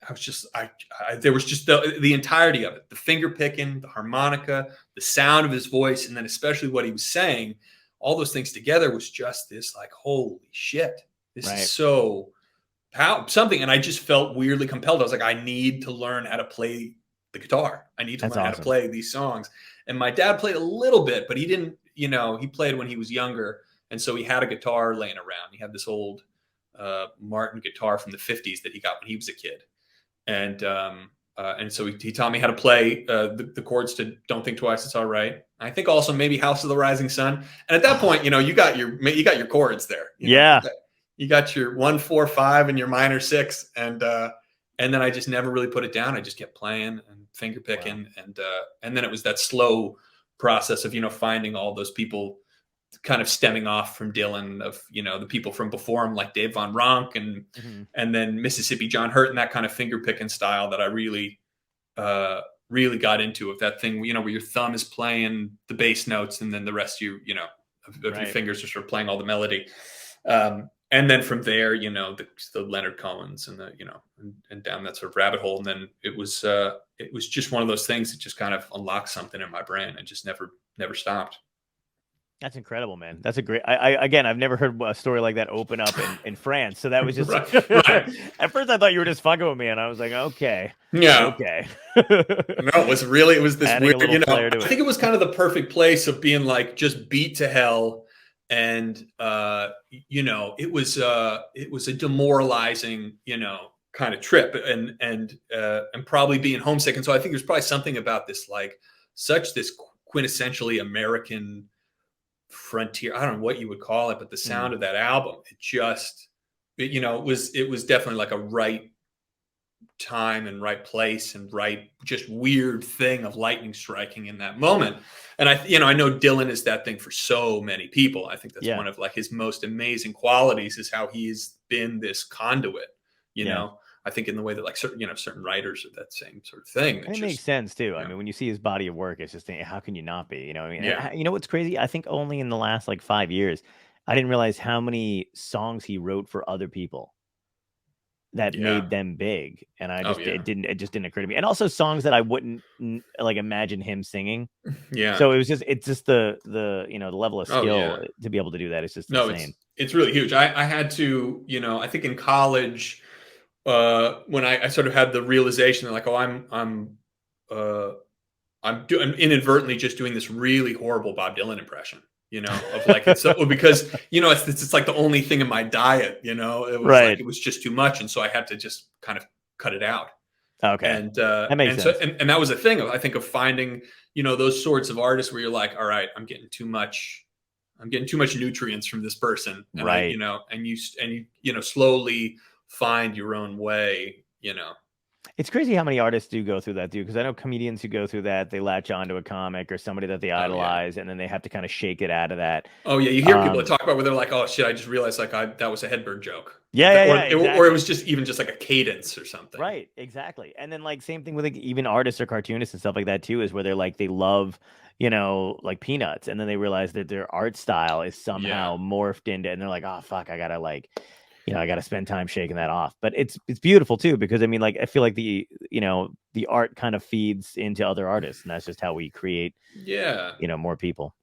there was just the entirety of it, the finger picking, the harmonica, the sound of his voice, and then especially what he was saying, all those things together was just this like, holy shit. This Right. is so something. And I just felt weirdly compelled. I was like, I need to learn how to play the guitar. I need to That's learn how to awesome. play these songs. And my dad played a little bit, but he didn't, he played when he was younger. And so he had a guitar laying around. He had this old Martin guitar from the 50s that he got when he was a kid. And so he taught me how to play the chords to "Don't Think Twice, It's All Right." I think also maybe "House of the Rising Sun." And at that point, you got your chords there. You got your 1, 4, 5 and your minor 6, and then I just never really put it down. I just kept playing and finger picking, and then it was that slow process of finding all those people kind of stemming off from Dylan, of the people from before him like Dave Von Ronk and then Mississippi John Hurt, and that kind of finger picking style that I really got into, of that thing where your thumb is playing the bass notes and then the rest of your fingers are sort of playing all the melody. And then from there, the Leonard Cohens and and down that sort of rabbit hole. And then it was just one of those things that just kind of unlocked something in my brain and just never stopped. That's incredible, man. That's a great. Again, I've never heard a story like that open up in France. So that was just right. At first, I thought you were just fucking with me, and I was like, okay, yeah, okay. No, it was this adding weird. I think it was kind of the perfect place of being like just beat to hell, and it was a demoralizing kind of trip, and probably being homesick. And so I think there's probably something about this this quintessentially American frontier. I don't know what you would call it, but the sound of that album, it was definitely like a right time and right place and right just weird thing of lightning striking in that moment. And I know Dylan is that thing for so many people. I think that's one of his most amazing qualities, is how he's been this conduit, I think in the way that certain writers are that same sort of thing. It makes sense too. I mean, when you see his body of work, it's just how can you not be? You know what's crazy? I think only in the last 5 years, I didn't realize how many songs he wrote for other people that made them big, and it just didn't occur to me. And also songs that I wouldn't imagine him singing. Yeah. So it's just the level of skill to be able to do that. It's just insane. It's really huge. I had to I think in college. When I sort of had the realization that I'm inadvertently just doing this really horrible Bob Dylan impression, because it's like the only thing in my diet, it was it was just too much, and so I had to just kind of cut it out. Okay, and that makes sense. And that was a thing I think of finding those sorts of artists where you're like, all right, I'm getting too much nutrients from this person, and right? And you slowly find your own way. It's crazy how many artists do go through that, because I know comedians who go through that. They latch onto a comic or somebody that they idolize, and then they have to kind of shake it out of that. Oh yeah, you hear people that talk about where they're like, "Oh shit, I just realized that was a Hedberg joke." Exactly. Or it was just like a cadence or something. Right, exactly. And then same thing with even artists or cartoonists and stuff like that too, is where they're they love Peanuts, and then they realize that their art style is somehow morphed into, and they're like, "Oh fuck, I gotta I got to spend time shaking that off." But it's beautiful too, because I mean, I feel like the art kind of feeds into other artists, and that's just how we create, more people.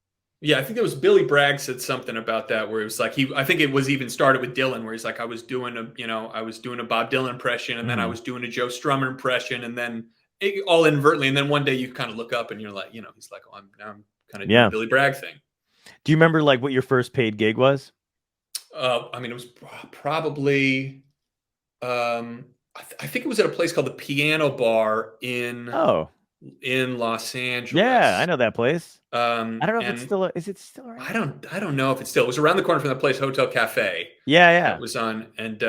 Yeah, I think it was Billy Bragg said something about that, where it was I think it was even started with Dylan, where he's like, I was doing a Bob Dylan impression, and then I was doing a Joe Strummer impression, and then all inadvertently, and then one day you kind of look up and you're like, he's like, oh, I'm kind of doing the Billy Bragg thing. Do you remember what your first paid gig was? I mean, it was probably, I think it was at a place called the Piano Bar in Los Angeles. Yeah, I know that place. I don't know if it's still. Is it still around? I don't know if it's still. It was around the corner from that place, Hotel Cafe. Yeah. That was on, and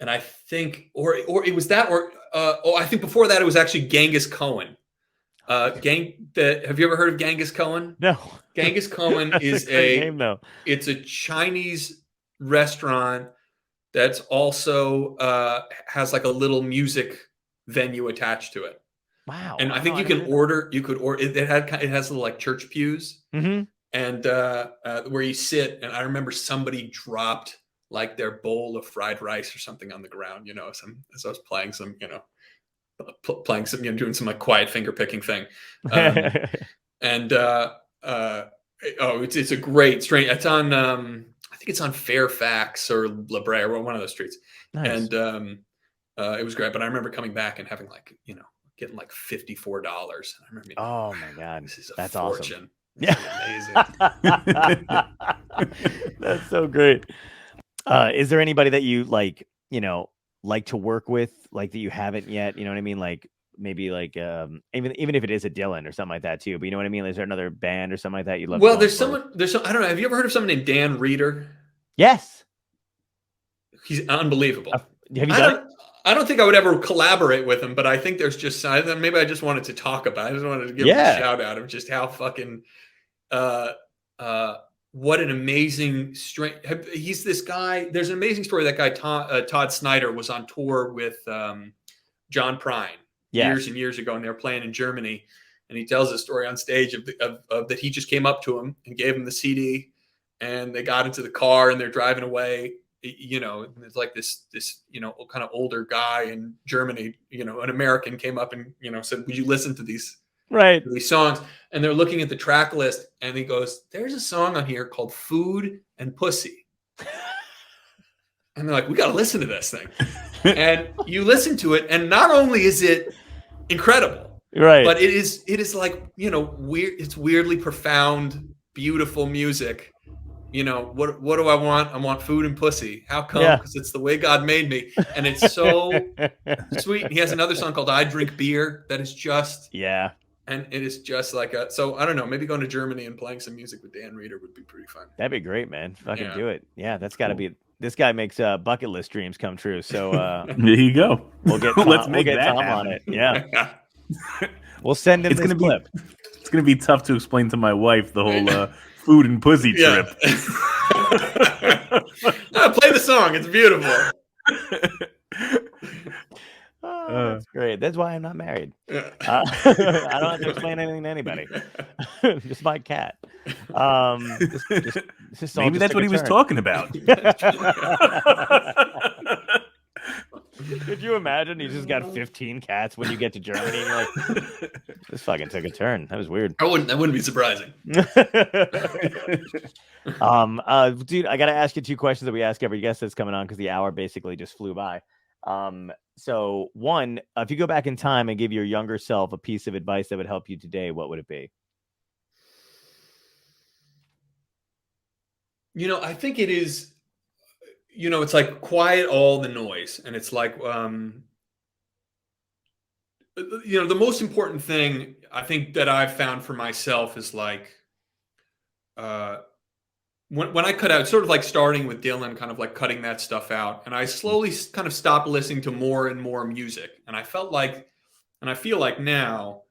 I think, or it was that, or I think before that it was actually Genghis Cohen. Have you ever heard of Genghis Cohen? No. Genghis Cohen is name, though. It's a Chinese restaurant that's also has a little music venue attached to it. Wow. And I think you could order it has little church pews, and where you sit, and I remember somebody dropped their bowl of fried rice or something on the ground, as I was playing some, doing some quiet finger picking thing. And it's a great strange. It's on I think it's on Fairfax or La Brea or one of those streets. Nice. And it was great. But I remember coming back and having like, getting like $54. And I remember being, Oh my God. this is a That's fortune. awesome. Yeah. Amazing. That's so great. Is there anybody that you like to work with, like that you haven't yet? You know what I mean? Like maybe like even if it is a Dylan or something like that too. But you know what I mean? Is there another band or something like that you love? Well, there's I don't know. Have you ever heard of someone named Dan Reeder? Yes. He's unbelievable. Have you done it? I don't think I would ever collaborate with him, but I think there's just maybe I just wanted to talk about it. I just wanted to give him a shout out of just how fucking what an amazing strength. He's this guy. There's an amazing story. That guy Todd Snyder was on tour with John Prine years and years ago, and they were playing in Germany. And he tells a story on stage of that he just came up to him and gave him the CD, and they got into the car and they're driving away. It's like this kind of older guy in Germany, an American came up and, said, would you listen to these songs? And they're looking at the track list and he goes, there's a song on here called Food and Pussy. And they're like, we got to listen to this thing. And you listen to it. And not only is it incredible, but it is like, weird. It's weirdly profound, beautiful music. What do I want? I want food and pussy. How come? Because it's the way God made me. And it's so sweet. He has another song called I Drink Beer that is just, and it is just like so I don't know, maybe going to Germany and playing some music with Dan Reeder would be pretty fun. That'd be great, man. Fucking do it. Yeah, that's got to be, this guy makes bucket list dreams come true. So there you go. We'll get Tom, Tom on it. Yeah. We'll send him this clip. It's going to be tough to explain to my wife the whole food and pussy trip. No, play the song. It's beautiful. That's great. That's why I'm not married. I don't have to explain anything to anybody. Just my cat. Maybe that's what he was talking about. Could you imagine? You just got 15 cats when you get to Germany. And you're like, this fucking took a turn. That was weird. That wouldn't be surprising. Dude, I got to ask you 2 questions that we ask every guest that's coming on because the hour basically just flew by. So one, if you go back in time and give your younger self a piece of advice that would help you today, what would it be? I think it is, it's like quiet all the noise. And it's like, the most important thing I think that I've found for myself is like, when I cut out, sort of like starting with Dylan, kind of like cutting that stuff out. And I slowly kind of stopped listening to more and more music. And I felt like, and I feel like now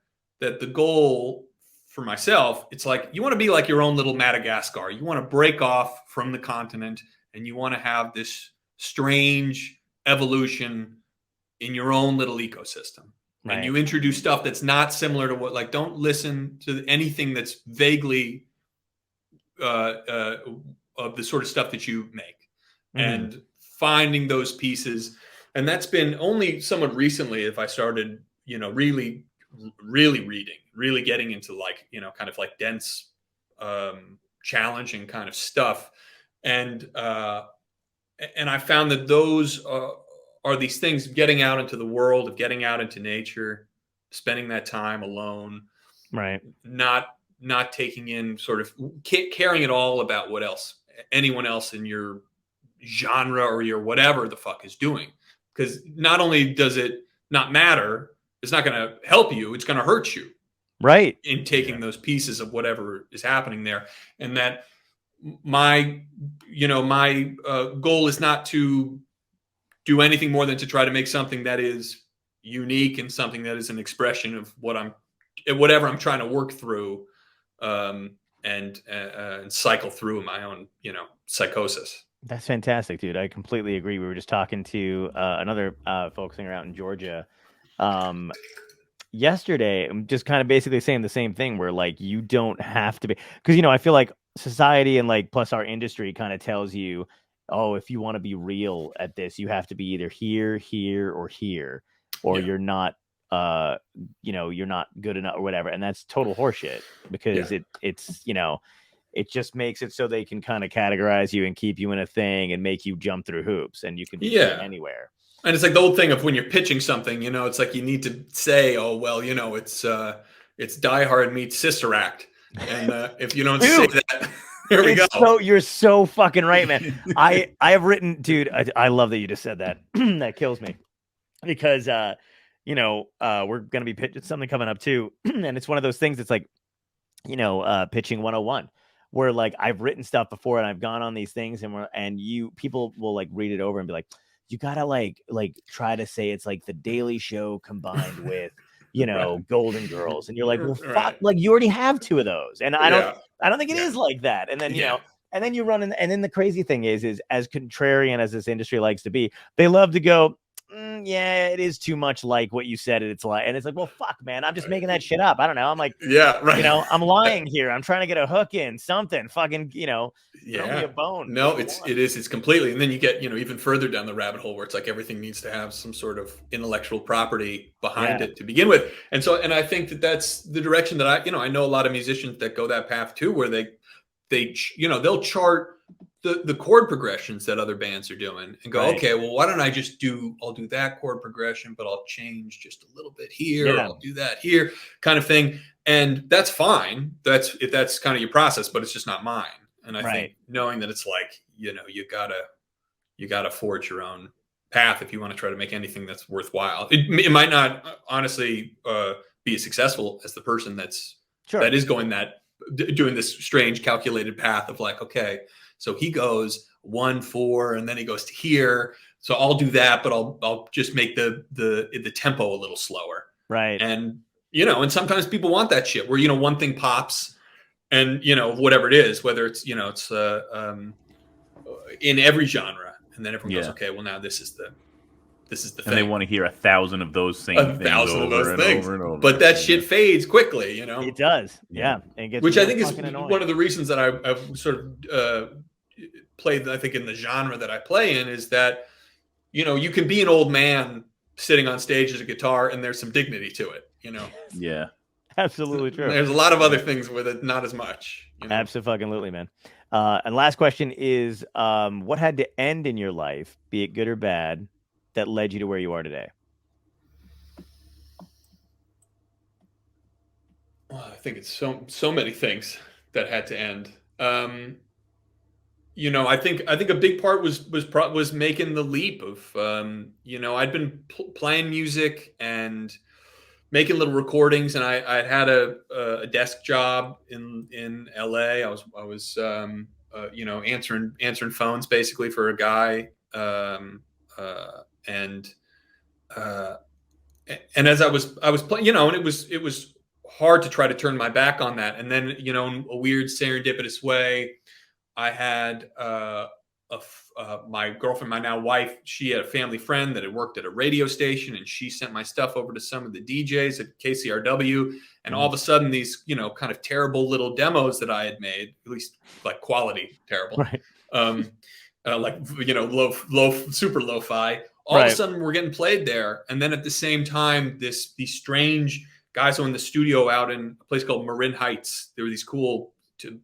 that the goal for myself, it's like, you want to be like your own little Madagascar. You want to break off from the continent and you want to have this strange evolution in your own little ecosystem. Right. And you introduce stuff that's not similar to what, like, don't listen to anything that's vaguely of the sort of stuff that you make, and finding those pieces. And that's been only somewhat recently if I started, really reading, really getting into like, kind of like dense, challenging kind of stuff. And I found that those are these things, getting out into the world, of getting out into nature, spending that time alone, right? Not taking in, sort of caring at all about what else anyone else in your genre or your whatever the fuck is doing. Because not only does it not matter, it's not going to help you, it's going to hurt you. Right. In taking those pieces of whatever is happening there. And that my goal is not to do anything more than to try to make something that is unique and something that is an expression of whatever I'm trying to work through. And cycle through my own, psychosis. That's fantastic, dude. I completely agree. We were just talking to another folk singer out in Georgia yesterday. I'm just kind of basically saying the same thing, where like, you don't have to be, because I feel like society and like plus our industry kind of tells you, oh, if you want to be real at this, you have to be either here, or here, or you're not. You're not good enough or whatever. And that's total horseshit, because it's It just makes it so they can kind of categorize you and keep you in a thing and make you jump through hoops, and you can be anywhere. And it's like the old thing of when you're pitching something, it's like you need to say, oh, well, it's Die Hard meets Sister Act. And if you don't say that, here we go. So you're so fucking right, man. I have written, dude, I love that you just said that. That kills me. Because, we're going to be pitching something coming up too. And it's one of those things that's like, pitching 101. Where like I've written stuff before and I've gone on these things and people will like read it over and be like, you gotta like try to say it's like the Daily Show combined with Golden Girls, and you're like, well, fuck, like you already have two of those, and I don't think it is like that. And then and then you run in, and then the crazy thing is as contrarian as this industry likes to be, they love to go, yeah, it is too much like what you said it's like, and it's like, well, fuck, man, I'm just making that shit up. I don't know. I'm like, I'm lying here. I'm trying to get a hook in something. Fucking, throw me a bone. No, it's completely. And then you get even further down the rabbit hole where it's like everything needs to have some sort of intellectual property behind it to begin with. And I think that's the direction that I know a lot of musicians that go that path too, where they'll chart the chord progressions that other bands are doing and go, okay, well, why don't I'll do that chord progression, but I'll change just a little bit here. I'll do that here kind of thing. And that's fine. That's kind of your process, but it's just not mine. And I think knowing that it's like, you gotta forge your own path if you want to try to make anything that's worthwhile. It might not honestly be as successful as the person that is doing this strange calculated path of like, okay, so he goes 1-4 and then he goes to here. So I'll do that, but I'll just make the tempo a little slower. Right. And and sometimes people want that shit where one thing pops and whatever it is, whether it's it's in every genre, and then everyone goes, okay, well now this is the thing. And they want to hear 1,000 of those same things over and over. But that shit fades quickly, It does. Yeah. And gets which I think is annoying. one of the reasons that I've sort of played, I think, in the genre that I play in, is that, you can be an old man sitting on stage as a guitar and there's some dignity to it, Yeah. Absolutely true. There's a lot of other things with it, not as much. Absolutely, man. And last question is, what had to end in your life, be it good or bad, that led you to where you are today? Well, I think it's so many things that had to end. I think a big part was making the leap of, I'd been playing music and making little recordings, and I had a desk job in LA. I was answering phones basically for a guy, and as I was playing, and it was hard to try to turn my back on that. And then, in a weird serendipitous way, I had my girlfriend, my now wife, she had a family friend that had worked at a radio station, and she sent my stuff over to some of the DJs at KCRW. And all of a sudden, these, kind of terrible little demos that I had made, at least like quality terrible, right. Super lo-fi. All of a sudden, we're getting played there. And then at the same time, these strange guys own the studio out in a place called Marin Heights. There were these cool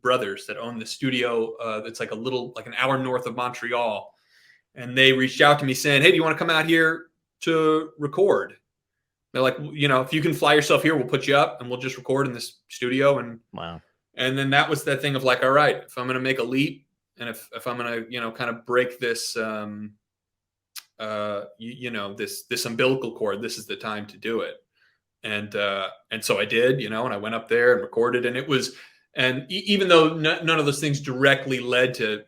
brothers that owned the studio that's like an hour north of Montreal. And they reached out to me saying, hey, do you want to come out here to record? They're like, if you can fly yourself here, we'll put you up and we'll just record in this studio. And wow. And then that was that thing of like, all right, if I'm going to make a leap, and if I'm going to, kind of break this, this umbilical cord, this is the time to do it. And so I did, and I went up there and recorded, and it was, and even though none of those things directly led to,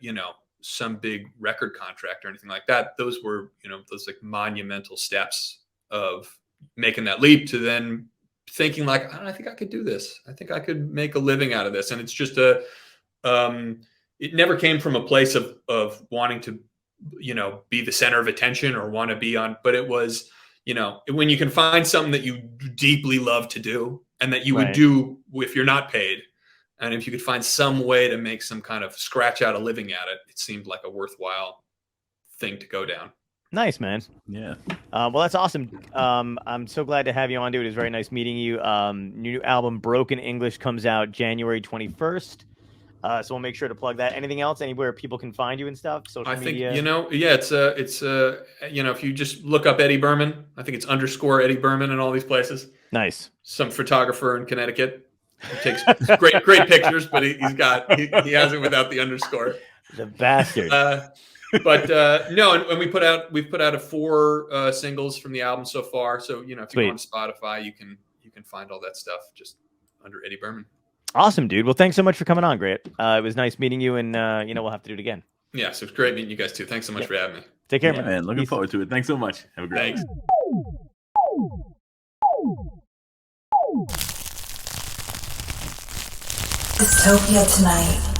some big record contract or anything like that, those were, those like monumental steps of making that leap to then thinking like, I think I could do this. I think I could make a living out of this. And it's just it never came from a place of wanting to, be the center of attention or want to be on, but it was, when you can find something that you deeply love to do and that you would do if you're not paid, and if you could find some way to make some kind of scratch out a living at it, it seemed like a worthwhile thing to go down. Nice, man. Yeah. Well, that's awesome. I'm so glad to have you on, dude. It was very nice meeting you. New album, Broken English, comes out January 21st. So we'll make sure to plug that. Anything else? Anywhere people can find you and stuff? Social I think, media? if you just look up Eddie Berman, I think it's _ Eddie Berman in all these places. Nice. Some photographer in Connecticut who takes great pictures, but he has it without the underscore. The bastard. No, and we've put out 4 singles from the album so far. So if you go on Spotify, you can find all that stuff just under Eddie Berman. Awesome, dude. Well, thanks so much for coming on, Grant. It was nice meeting you, and we'll have to do it again. Yeah, so it's great meeting you guys too. Thanks so much for having me. Take care, man. Looking forward to it. Thanks so much. Have a great Thanks. Dystopia tonight.